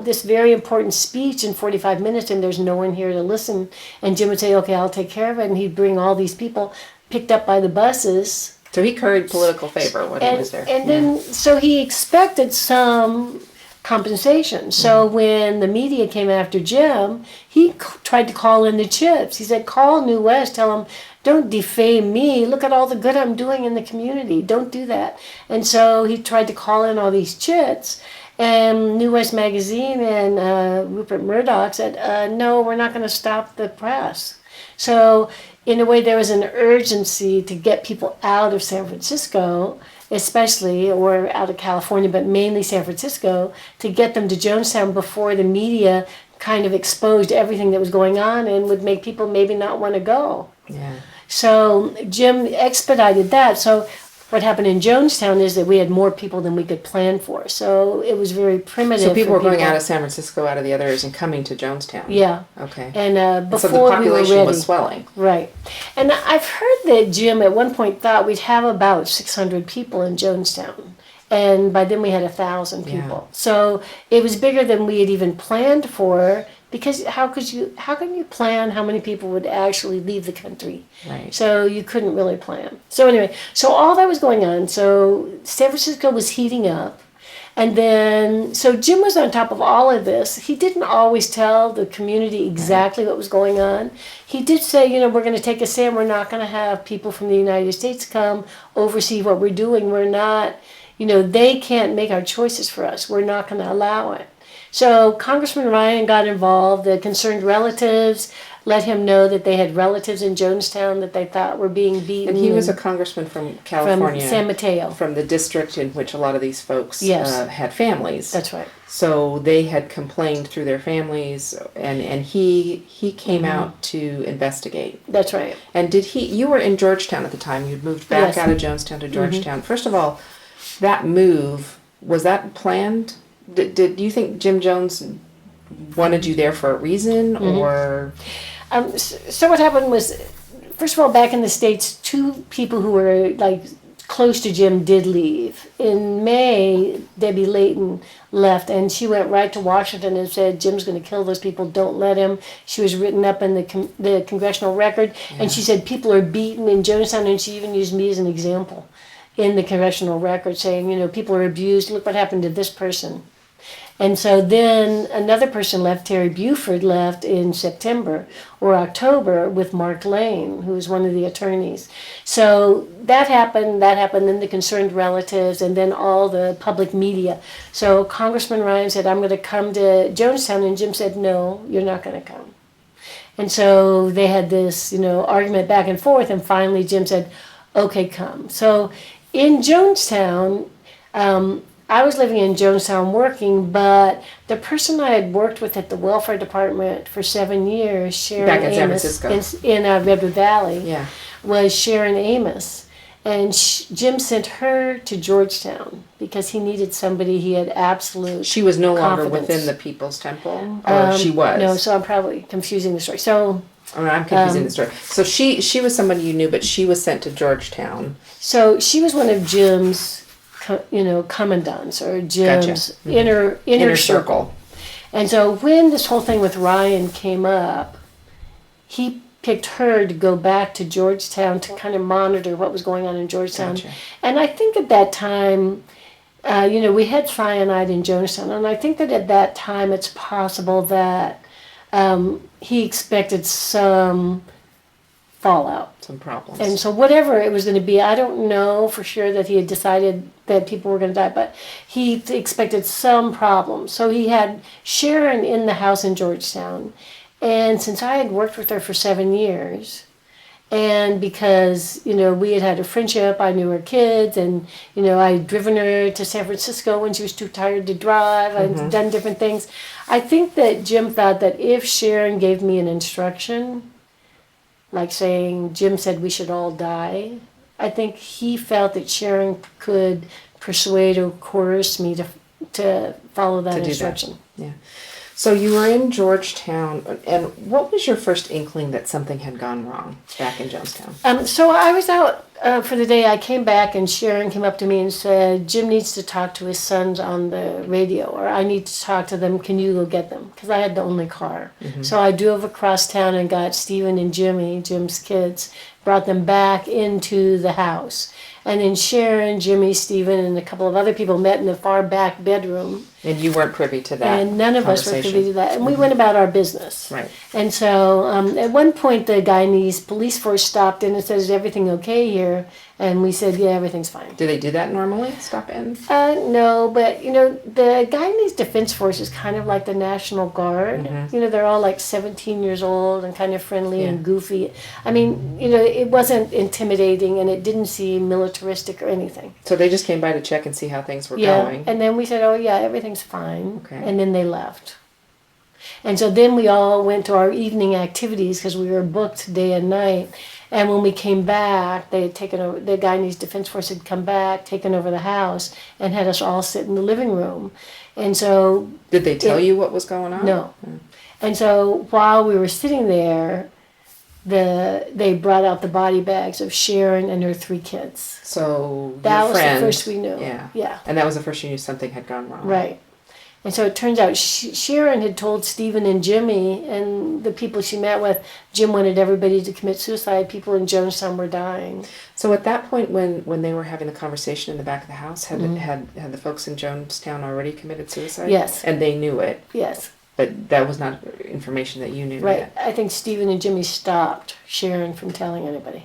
this very important speech in 45 minutes and there's no one here to listen. And Jim would say, okay, I'll take care of it. And he'd bring all these people picked up by the buses. So he curried political favor when he was there. And then, so he expected some compensation. So when the media came after Jim, he tried to call in the chips. He said, call New West, tell them, don't defame me. Look at all the good I'm doing in the community. Don't do that. And so he tried to call in all these chits. And New West Magazine and Rupert Murdoch said, no, we're not going to stop the press. So in a way, there was an urgency to get people out of San Francisco, especially, or out of California, but mainly San Francisco, to get them to Jonestown before the media kind of exposed everything that was going on and would make people maybe not want to go. Yeah. So Jim expedited that. So what happened in Jonestown is that we had more people than we could plan for. So it was very primitive. So people were going out of San Francisco, out of the others, and coming to Jonestown. Yeah. Okay. And before so the population we were ready, was swelling. Right. And I've heard that Jim at one point thought we'd have about 600 people in Jonestown. And by then we had 1,000 people. Yeah. So it was bigger than we had even planned for, because how can you plan how many people would actually leave the country? Right. So you couldn't really plan. So anyway, so all that was going on. So San Francisco was heating up. And then, so Jim was on top of all of this. He didn't always tell the community exactly what was going on. He did say, we're going to take a stand. We're not going to have people from the United States come oversee what we're doing. We're not, they can't make our choices for us. We're not going to allow it. So Congressman Ryan got involved. The concerned relatives let him know that they had relatives in Jonestown that they thought were being beaten. And he was a congressman from California. From San Mateo. From the district in which a lot of these folks had families. That's right. So they had complained through their families, and he came out to investigate. That's right. And you were in Georgetown at the time. You'd moved back out of Jonestown to Georgetown. First of all, that move, was that planned? Did you think Jim Jones wanted you there for a reason, or? So what happened was, first of all, back in the States, two people who were close to Jim did leave. In May, Debbie Layton left, and she went right to Washington and said, Jim's going to kill those people, don't let him. She was written up in the Congressional Record, and she said people are beaten in Jonestown, and she even used me as an example in the Congressional Record, saying, people are abused, look what happened to this person. And so then another person left, Terry Buford left in September or October with Mark Lane, who was one of the attorneys. So that happened, then the concerned relatives, and then all the public media. So Congressman Ryan said, I'm going to come to Jonestown, and Jim said, no, you're not going to come. And so they had this, argument back and forth, and finally Jim said, okay, come. So in Jonestown, I was living in Jonestown working, but the person I had worked with at the welfare department for 7 years, Sharon back in Amos, San Francisco, in Redwood Valley, was Sharon Amos. And Jim sent her to Georgetown because he needed somebody he had absolute She was no longer confidence. within the People's Temple, or she was? No, so I'm probably confusing the story. So I'm confusing the story. So she was somebody you knew, but she was sent to Georgetown. So she was one of Jim's commandants, or Jim's inner circle. And so when this whole thing with Ryan came up, he picked her to go back to Georgetown to kind of monitor what was going on in Georgetown. Gotcha. And I think at that time, we had cyanide in Jonestown, and I think that at that time it's possible that he expected some fallout. Some problems. And so whatever it was going to be, I don't know for sure that he had decided that people were going to die, but he expected some problems. So he had Sharon in the house in Georgetown. And since I had worked with her for 7 years, and because, we had had a friendship, I knew her kids, and, I had driven her to San Francisco when she was too tired to drive, I'd done different things. I think that Jim thought that if Sharon gave me an instruction, like saying, Jim said we should all die, I think he felt that Sharon could persuade or coerce me to follow that instruction. Yeah. So you were in Georgetown, and what was your first inkling that something had gone wrong back in Jonestown? So I was out for the day. I came back, and Sharon came up to me and said, Jim needs to talk to his sons on the radio, or I need to talk to them. Can you go get them? Because I had the only car. So I drove across town and got Stephen and Jimmy, Jim's kids, brought them back into the house. And then Sharon, Jimmy, Stephen, and a couple of other people met in the far back bedroom. And you weren't privy to that. And none of us were privy to that. And we went about our business. Right. And so at one point, the Guyanese police force stopped in and said, is everything okay here? And we said, yeah, everything's fine. Do they do that normally? Stop in? No, but, the Guyanese Defense Force is kind of like the National Guard. They're all like 17 years old and kind of friendly and goofy. I mean, it wasn't intimidating, and it didn't seem militaristic or anything. So they just came by to check and see how things were going? And then we said, oh, yeah, everything's fine. Okay. And then they left. And so then we all went to our evening activities because we were booked day and night. And when we came back, they had taken over, the Guyanese Defense Force had come back, taken over the house, and had us all sit in the living room. And so... Did they tell you what was going on? No. And so while we were sitting there, they brought out the body bags of Sharon and her 3 kids. So that your was friend, the first we knew. Yeah. Yeah. And that was the first you knew something had gone wrong. Right. And so it turns out Sharon had told Stephen and Jimmy and the people she met with, Jim wanted everybody to commit suicide. People in Jonestown were dying. So at that point, when they were having the conversation in the back of the house, had the folks in Jonestown already committed suicide? Yes. And they knew it? Yes. But that was not information that you knew Right. yet? I think Stephen and Jimmy stopped Sharon from telling anybody.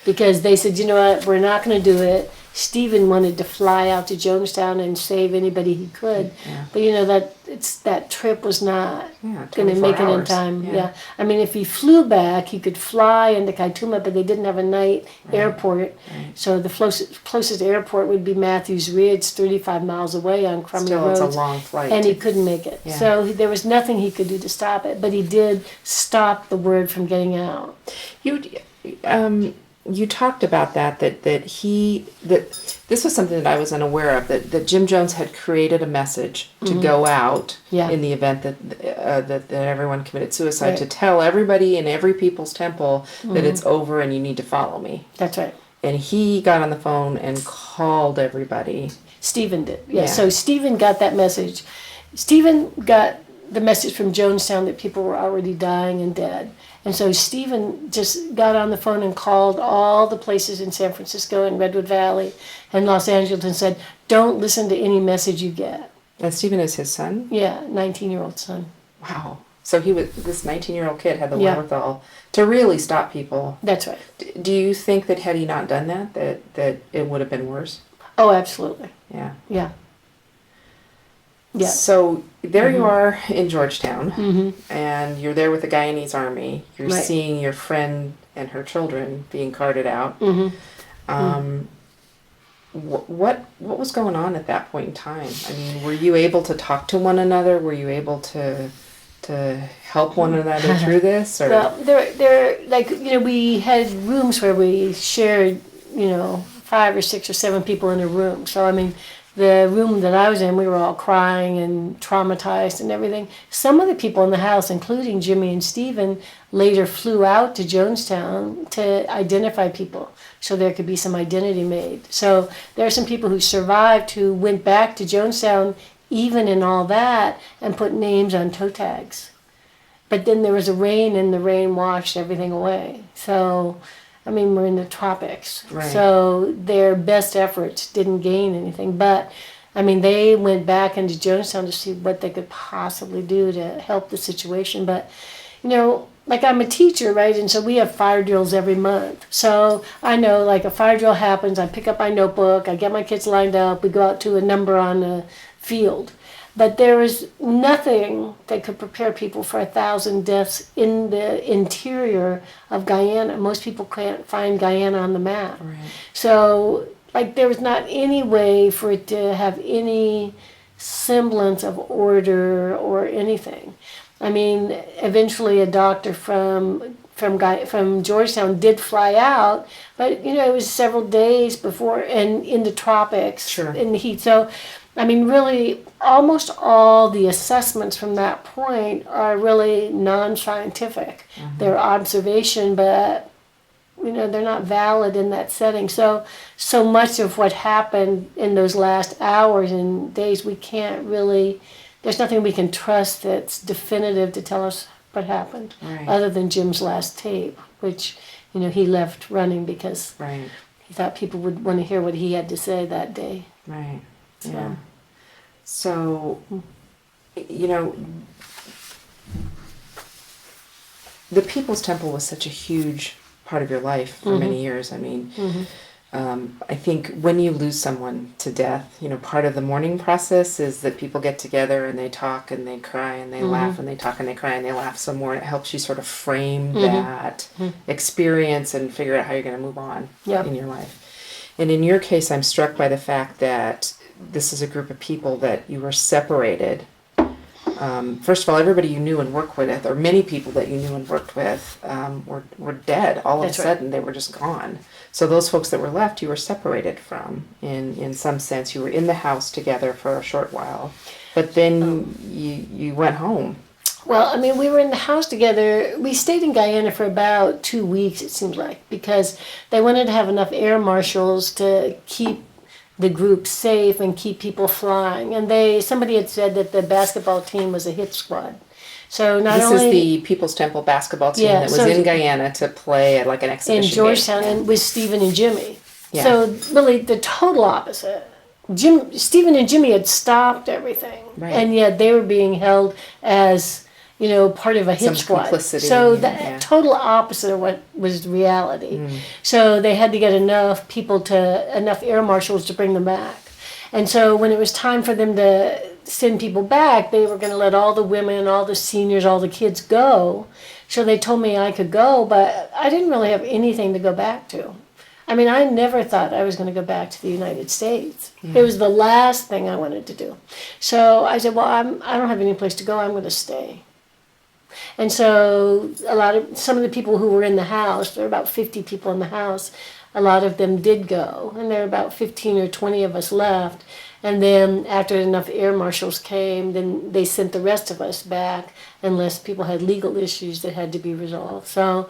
Because they said, you know what, we're not going to do it. Stephen wanted to fly out to Jonestown and save anybody he could. Yeah. But you know, that trip was not going to 24 make it in hours. time. Yeah. I mean, if he flew back, he could fly into Kaituma, but they didn't have a night airport. Right. So the closest airport would be Matthews Ridge, 35 miles away on crummy Still, roads. it's a long flight. And he couldn't make it. Yeah. So there was nothing he could do to stop it. But he did stop the word from getting out. You talked about that this was something that I was unaware of, that Jim Jones had created a message to go out in the event that everyone committed suicide, to tell everybody in every people's temple that it's over and you need to follow me. That's right. And he got on the phone and called everybody. Stephen did. Yeah. So Stephen got that message. Stephen got the message from Jonestown that people were already dying and dead. And so Stephen just got on the phone and called all the places in San Francisco and Redwood Valley and Los Angeles and said, don't listen to any message you get. And Stephen is his son? Yeah, 19-year-old son. Wow. So this 19-year-old kid had the wherewithal to really stop people. That's right. Do you think that had he not done that it would have been worse? Oh, absolutely. Yeah. Yeah. Yeah. So there you are in Georgetown, and you're there with the Guyanese army. You're seeing your friend and her children being carted out. What was going on at that point in time? I mean, were you able to talk to one another? Were you able to help one another through this? Or? Well, there, like, you know, we had rooms where we shared, you know, 5 or 6 or 7 people in a room. So I mean, the room that I was in, we were all crying and traumatized and everything. Some of the people in the house, including Jimmy and Stephen, later flew out to Jonestown to identify people so there could be some identity made. So there are some people who survived who went back to Jonestown even in all that and put names on toe tags. But then there was a rain and the rain washed everything away. So I mean, we're in the tropics, so their best efforts didn't gain anything. But, I mean, they went back into Jonestown to see what they could possibly do to help the situation. But, you know, like I'm a teacher, right? And so we have fire drills every month. So I know, like, a fire drill happens, I pick up my notebook, I get my kids lined up, we go out to a number on the field. But there is nothing that could prepare people for 1,000 deaths in the interior of Guyana. Most people can't find Guyana on the map. Right. So, like, there was not any way for it to have any semblance of order or anything. I mean, eventually a doctor from Georgetown did fly out, but, you know, it was several days before, and in the tropics, in the heat. So, I mean, really, almost all the assessments from that point are really non-scientific. They're observation, but, you know, they're not valid in that setting. So much of what happened in those last hours and days, we can't really, there's nothing we can trust that's definitive to tell us what happened, other than Jim's last tape, which, you know, he left running because he thought people would want to hear what he had to say that day. Right. Yeah. So, you know, the People's Temple was such a huge part of your life for many years. I mean, I think when you lose someone to death, you know, part of the mourning process is that people get together and they talk and they cry and they laugh and they talk and they cry and they laugh some more. And it helps you sort of frame that experience and figure out how you're going to move on in your life. And in your case, I'm struck by the fact that this is a group of people that you were separated. First of all, everybody you knew and worked with, or many people that you knew and worked with, were dead. All of a sudden, they were just gone. So those folks that were left, you were separated from. In some sense, you were in the house together for a short while, but then you went home. Well, I mean, we were in the house together. We stayed in Guyana for about 2 weeks, it seemed like, because they wanted to have enough air marshals to keep the group safe and keep people flying. And somebody had said that the basketball team was a hit squad. So not this only is the People's Temple basketball team that was in Guyana to play at like an exhibition in Georgetown game. and with Stephen and Jimmy. Yeah. So really the total opposite. Stephen and Jimmy had stopped everything, Right. and yet they were being held as part of a hit Some squad. complicity, So yeah. total opposite of what was reality. So they had to get enough air marshals to bring them back. And so when it was time for them to send people back, they were going to let all the women, all the seniors, all the kids go. So they told me I could go, but I didn't really have anything to go back to. I mean, I never thought I was going to go back to the United States. It was the last thing I wanted to do. So I said, well, I don't have any place to go. I'm going to stay. And so some of the people who were in the house, there were about 50 people in the house, a lot of them did go. And there were about 15 or 20 of us left. And then after enough air marshals came, then they sent the rest of us back unless people had legal issues that had to be resolved. So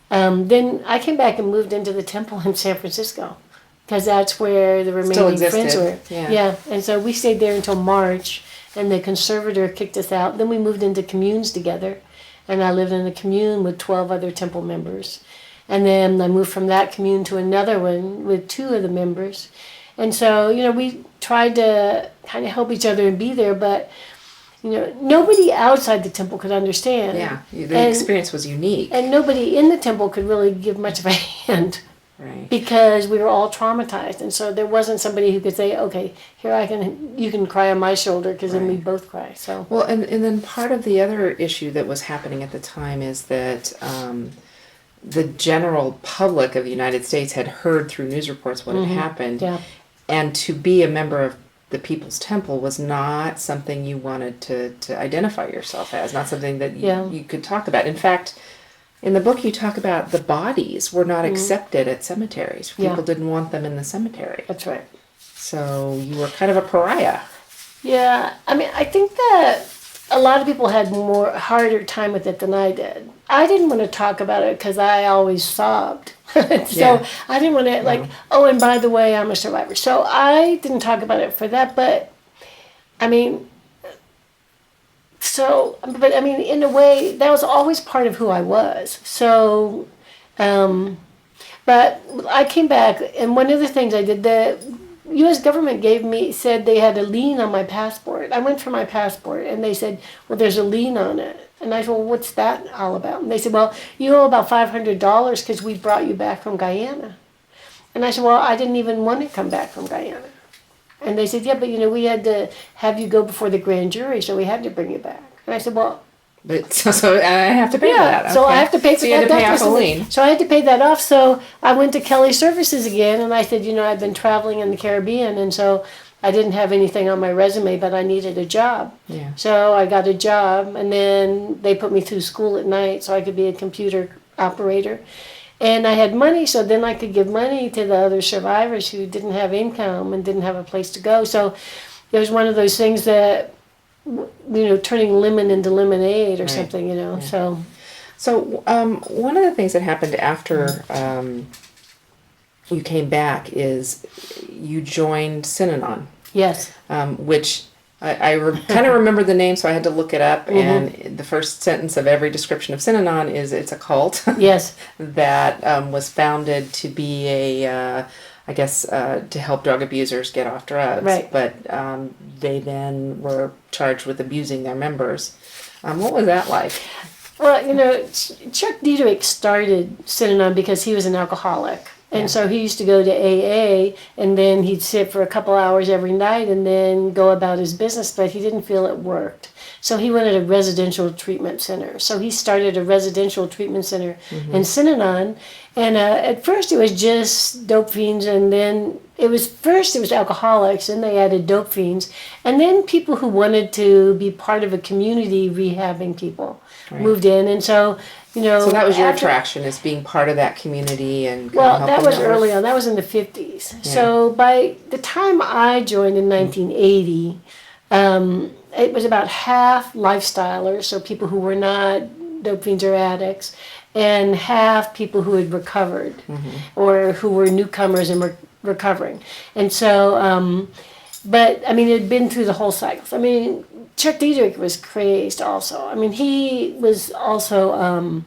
then I came back and moved into the temple in San Francisco because that's where the remaining friends were. Yeah. And so we stayed there until March, and the conservator kicked us out. Then we moved into communes together, and I lived in a commune with 12 other temple members. And then I moved from that commune to another one with 2 of the members. And so, we tried to kind of help each other and be there, but nobody outside the temple could understand. Yeah, the experience was unique. And nobody in the temple could really give much of a hand. Right. Because we were all traumatized. And so there wasn't somebody who could say, okay, you can cry on my shoulder, because then we both cry. So. Well, and then part of the other issue that was happening at the time is that the general public of the United States had heard through news reports what had happened. Yeah. And to be a member of the People's Temple was not something you wanted to identify yourself as, not something that you could talk about. In fact, in the book you talk about the bodies were not accepted at cemeteries. People didn't want them in the cemetery. That's right. So you were kind of a pariah. Yeah, I mean, I think that a lot of people had harder time with it than I did. I didn't want to talk about it because I always sobbed. So I didn't want to and by the way, I'm a survivor. So I didn't talk about it for that, but I mean, in a way, that was always part of who I was. So, but I came back, and one of the things I did, the U.S. government said they had a lien on my passport. I went for my passport, and they said, well, there's a lien on it. And I said, well, what's that all about? And they said, well, you owe about $500 because we brought you back from Guyana. And I said, well, I didn't even want to come back from Guyana. And they said, yeah, but we had to have you go before the grand jury, so we had to bring you back. And I said, well, but so I have to pay for that. Okay. So I have to pay for that. So you had to pay off a lien. So I had to pay that off. So I went to Kelly Services again, and I said, I've been traveling in the Caribbean, and so I didn't have anything on my resume, but I needed a job. Yeah. So I got a job, and then they put me through school at night so I could be a computer operator. And I had money, so then I could give money to the other survivors who didn't have income and didn't have a place to go. So it was one of those things that, turning lemon into lemonade or something, Yeah. So one of the things that happened after you came back is you joined Synanon. Yes. Which I kind of remember the name, so I had to look it up. And the first sentence of every description of Synanon is it's a cult. Yes. that was founded to be to help drug abusers get off drugs. Right. But they then were charged with abusing their members. What was that like? Well, Chuck Dietrich started Synanon because he was an alcoholic. And so he used to go to AA, and then he'd sit for a couple hours every night and then go about his business, but he didn't feel it worked. So he wanted a residential treatment center. So he started a residential treatment center in Synanon. And at first it was just dope fiends, and then it was alcoholics, and they added dope fiends. And then people who wanted to be part of a community rehabbing people moved in. And so, So that was your attraction, is being part of that community and that was early on. That was in the 50s. Yeah. So by the time I joined in 1980, it was about half lifestylers, so people who were not dope fiends or addicts, and half people who had recovered or who were newcomers and were recovering. And so, but I mean, it had been through the whole cycles. I mean, Chuck Diederich was crazed also. I mean, he was also, an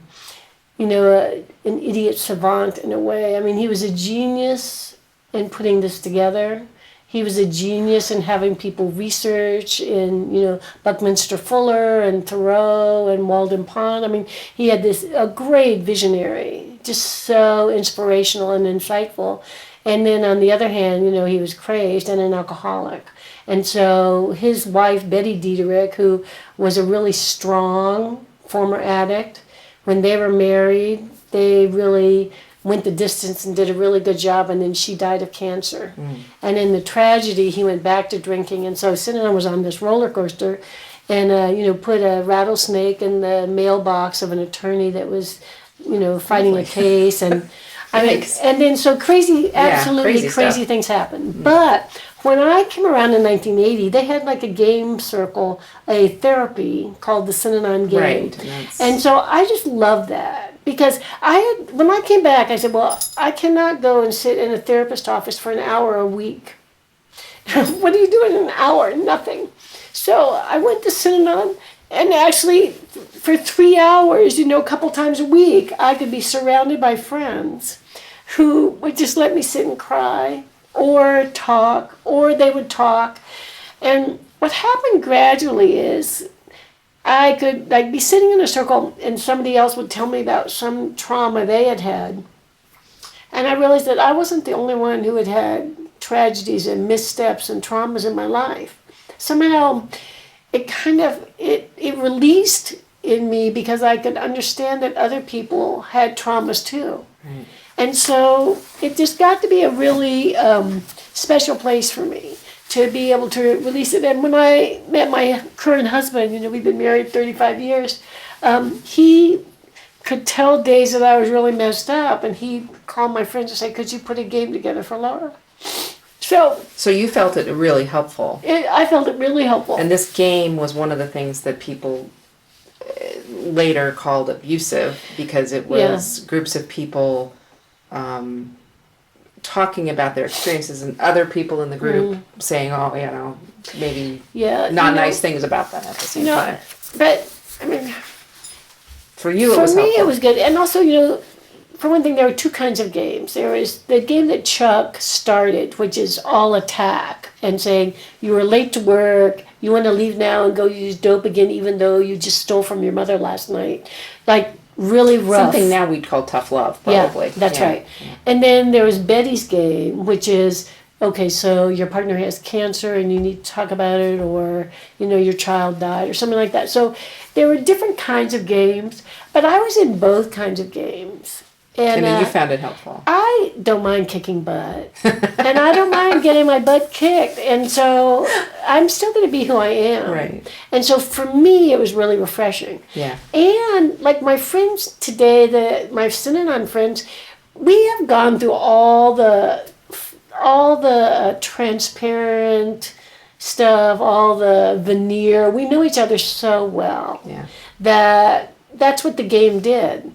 idiot savant in a way. I mean, he was a genius in putting this together. He was a genius in having people research in, Buckminster Fuller and Thoreau and Walden Pond. I mean, he had a great visionary, just so inspirational and insightful. And then on the other hand, he was crazed and an alcoholic. And so his wife, Betty Diederich, who was a really strong former addict, when they were married, they really went the distance and did a really good job, and then she died of cancer. And in the tragedy, he went back to drinking, and so Synanon was on this roller coaster and, put a rattlesnake in the mailbox of an attorney that was, fighting a case. And I mean, and then so absolutely crazy things happened. But when I came around in 1980, they had like a game circle, a therapy called the Synanon game. Right. And so I just loved that. Because when I came back, I said, well, I cannot go and sit in a therapist's office for an hour a week. What are you doing in an hour? Nothing. So I went to Synanon, and actually for 3 hours, a couple times a week, I could be surrounded by friends who would just let me sit and cry or talk, or they would talk. And what happened gradually is I could be sitting in a circle and somebody else would tell me about some trauma they had had. And I realized that I wasn't the only one who had had tragedies and missteps and traumas in my life. Somehow it released in me because I could understand that other people had traumas too. Right. And so it just got to be a really special place for me to be able to release it. And when I met my current husband, we've been married 35 years, he could tell days that I was really messed up, and he called my friends and say, could you put a game together for Laura? So you felt it really helpful. I felt it really helpful. And this game was one of the things that people later called abusive, because it was groups of people talking about their experiences, and other people in the group saying, maybe not nice things about them at the same time. But, I mean, for you, it was helpful. For me, helpful. it was good. And also, for one thing, there were two kinds of games. There was the game that Chuck started, which is all attack, and saying, you were late to work, you want to leave now and go use dope again, even though you just stole from your mother last night. Like, really rough. Something now we'd call tough love, probably. Yeah, that's right. Yeah. And then there was Betty's game, which is, okay, so your partner has cancer and you need to talk about it, or, your child died, or something like that. So there were different kinds of games, but I was in both kinds of games. And you found it helpful. I don't mind kicking butt. And I don't mind getting my butt kicked. And so I'm still going to be who I am. Right. And so for me, it was really refreshing. Yeah. And like my friends today, my Synanon friends, we have gone through all the transparent stuff, all the veneer. We know each other so well that's what the game did.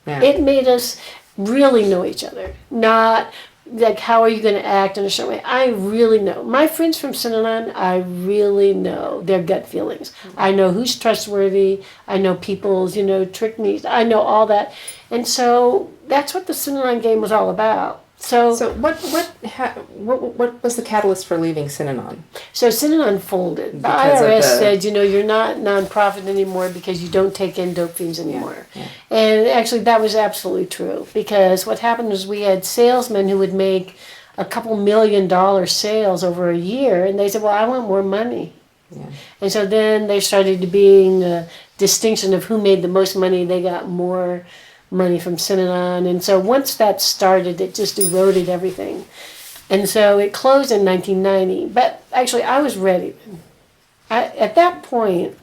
Yeah. It made us really know each other, not like how are you going to act in a certain way. I really know. My friends from Synanon, I really know their gut feelings. I know who's trustworthy. I know people's, trick me. I know all that. And so that's what the Synanon game was all about. So what was the catalyst for leaving Synanon? So Synanon folded. The Because IRS of said, you're not nonprofit anymore because you don't take in dope fiends anymore. Yeah. And actually that was absolutely true, because what happened was we had salesmen who would make a couple $1 million sales over a year, and they said, well, I want more money. Yeah. And so then they started being a distinction of who made the most money. They got more money from Synanon. And so once that started, it just eroded everything. And so it closed in 1990. But actually, I was ready. At that point,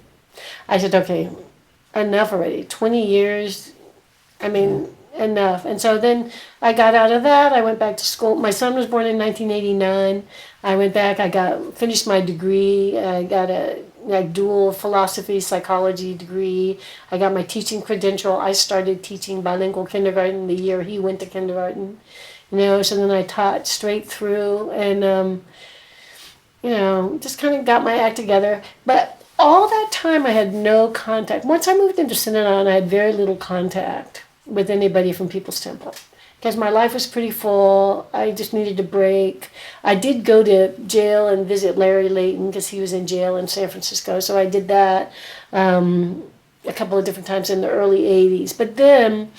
I said, okay, enough already. 20 years, enough. And so then I got out of that. I went back to school. My son was born in 1989. I went back. Finished my degree. I got a dual philosophy, psychology degree. I got my teaching credential. I started teaching bilingual kindergarten the year he went to kindergarten. So then I taught straight through and, just kind of got my act together. But all that time I had no contact. Once I moved into Synanon, I had very little contact with anybody from People's Temple. Because my life was pretty full. I just needed a break. I did go to jail and visit Larry Layton because he was in jail in San Francisco. So I did that a couple of different times in the early 80s. But then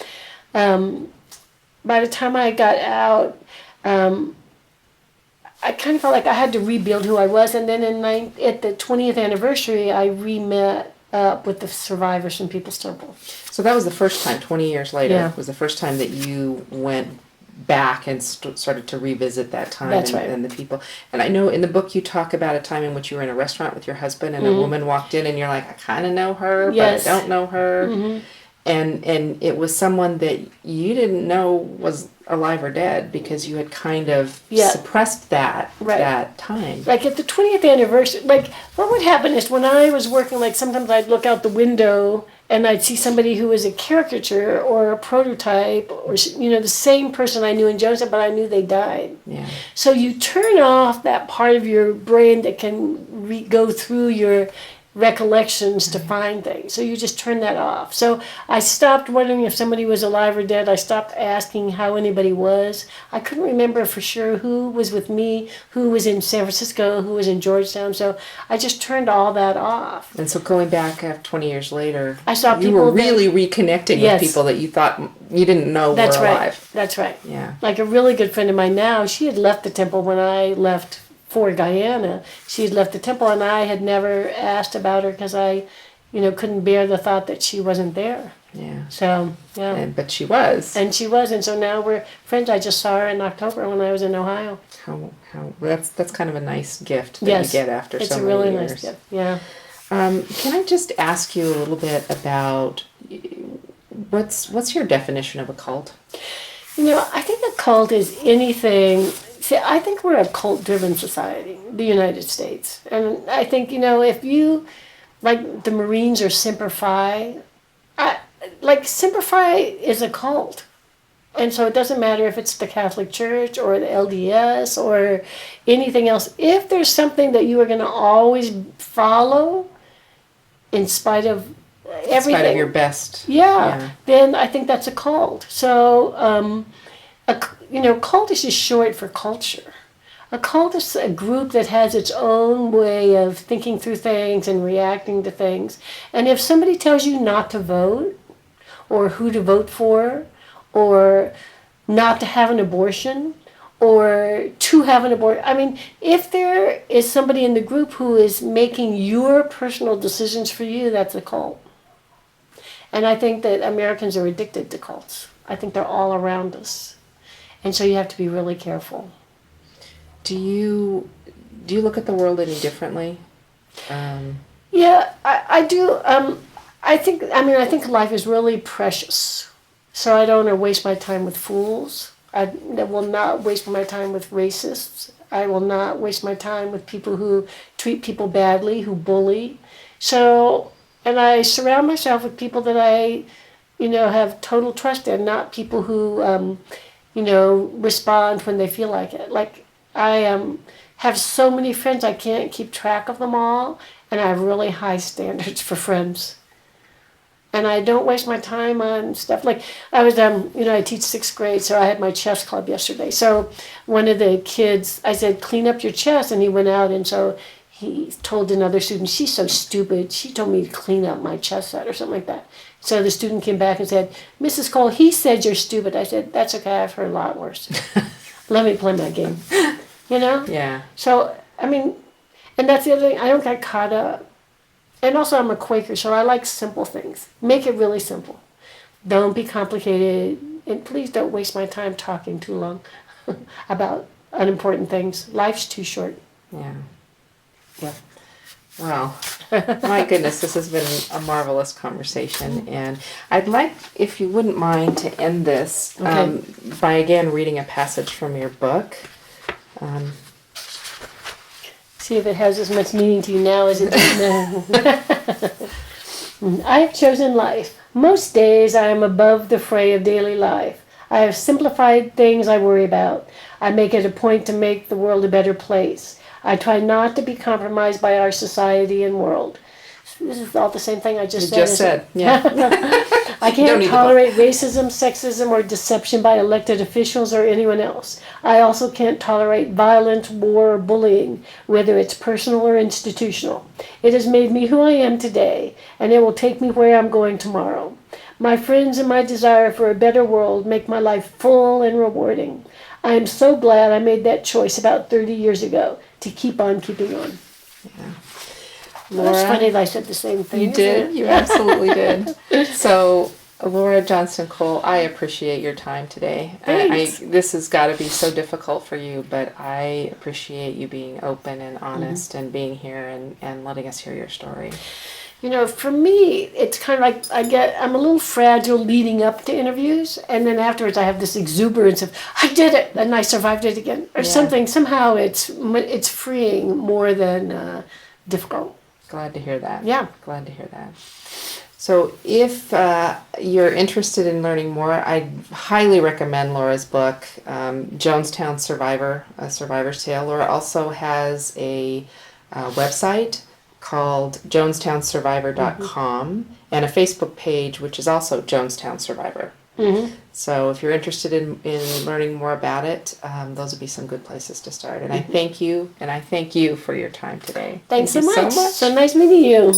by the time I got out, I kind of felt like I had to rebuild who I was. And then at the 20th anniversary, I re-met up with the survivors from People's Temple. So that was the first time, 20 years later, Yeah. was the first time that you went back and started to revisit that time. That's and, right. and the people. And I know in the book you talk about a time in which you were in a restaurant with your husband and a woman walked in and you're like, I kind of know her, Yes. but I don't know her. Mm-hmm. And it was someone that you didn't know was alive or dead because you had kind of suppressed that time. Like at the 20th anniversary, like what would happen is when I was working, like sometimes I'd look out the window and I'd see somebody who was a caricature or a prototype or, the same person I knew in Jonestown, but I knew they died. Yeah. So you turn off that part of your brain that can go through your recollections to find things. So you just turn that off. So I stopped wondering if somebody was alive or dead. I stopped asking how anybody was. I couldn't remember for sure who was with me, who was in San Francisco, who was in Georgetown. So I just turned all that off. And so going back 20 years later, I saw you were really reconnecting with people that you thought you didn't know were alive. That's right. Yeah. Like a really good friend of mine now, she had left the temple when I left for Guyana. She had left the temple and I had never asked about her because I, couldn't bear the thought that she wasn't there. Yeah. So, yeah. But she was. And she was. And so now we're friends. I just saw her in October when I was in Ohio. How that's kind of a nice gift that you get after so many years. It's a really nice gift, yeah. Can I just ask you a little bit about what's your definition of a cult? I think a cult is anything. See, I think we're a cult-driven society, the United States. And I think, if you, like the Marines or Semper Fi, Semper Fi is a cult. And so it doesn't matter if it's the Catholic Church or the LDS or anything else. If there's something that you are going to always follow in spite of everything. In spite of your best. Yeah. Then I think that's a cult. So, cult is just short for culture. A cult is a group that has its own way of thinking through things and reacting to things. And if somebody tells you not to vote, or who to vote for, or not to have an abortion, or to have an abortion, if there is somebody in the group who is making your personal decisions for you, that's a cult. And I think that Americans are addicted to cults. I think they're all around us. And so you have to be really careful. Do you look at the world any differently? Yeah, I do. I think life is really precious. So I don't want to waste my time with fools. I will not waste my time with racists. I will not waste my time with people who treat people badly, who bully. So, and I surround myself with people that I, have total trust in, not people who, respond when they feel like it. Like, I have so many friends, I can't keep track of them all, and I have really high standards for friends. And I don't waste my time on stuff. Like, I was, I teach 6th grade, so I had my chess club yesterday. So one of the kids, I said, clean up your chess, and he went out, and so he told another student, she's so stupid, she told me to clean up my chess set or something like that. So the student came back and said, Mrs. Kohl, he said you're stupid. I said, that's okay, I've heard a lot worse. Let me play my game. Yeah. So, and that's the other thing, I don't get caught up. And also I'm a Quaker, so I like simple things. Make it really simple. Don't be complicated, and please don't waste my time talking too long about unimportant things. Life's too short. Yeah. Yeah. Well, my goodness, this has been a marvelous conversation, and I'd like, if you wouldn't mind, to end this by again reading a passage from your book. See if it has as much meaning to you now as it did then. I have chosen life. Most days I am above the fray of daily life. I have simplified things I worry about. I make it a point to make the world a better place. I try not to be compromised by our society and world. This is all the same thing I just said. You just said, yeah. I can't tolerate racism, sexism, or deception by elected officials or anyone else. I also can't tolerate violence, war, or bullying, whether it's personal or institutional. It has made me who I am today, and it will take me where I'm going tomorrow. My friends and my desire for a better world make my life full and rewarding. I am so glad I made that choice about 30 years ago to keep on keeping on. Yeah. Laura, that's funny that I said the same thing. You did. You absolutely did. So, Laura Johnston Kohl, I appreciate your time today. This has got to be so difficult for you, but I appreciate you being open and honest and being here and letting us hear your story. You know, for me, it's kind of like I'm a little fragile leading up to interviews, and then afterwards I have this exuberance of, I did it, and I survived it again, or something. Somehow it's freeing more than difficult. Glad to hear that. Yeah. Glad to hear that. So if you're interested in learning more, I highly recommend Laura's book, Jonestown Survivor, A Survivor's Tale. Laura also has a website called JonestownSurvivor.com and a Facebook page, which is also Jonestown Survivor. Mm-hmm. So if you're interested in learning more about it, those would be some good places to start. And I thank you for your time today. Thanks so much. So nice meeting you.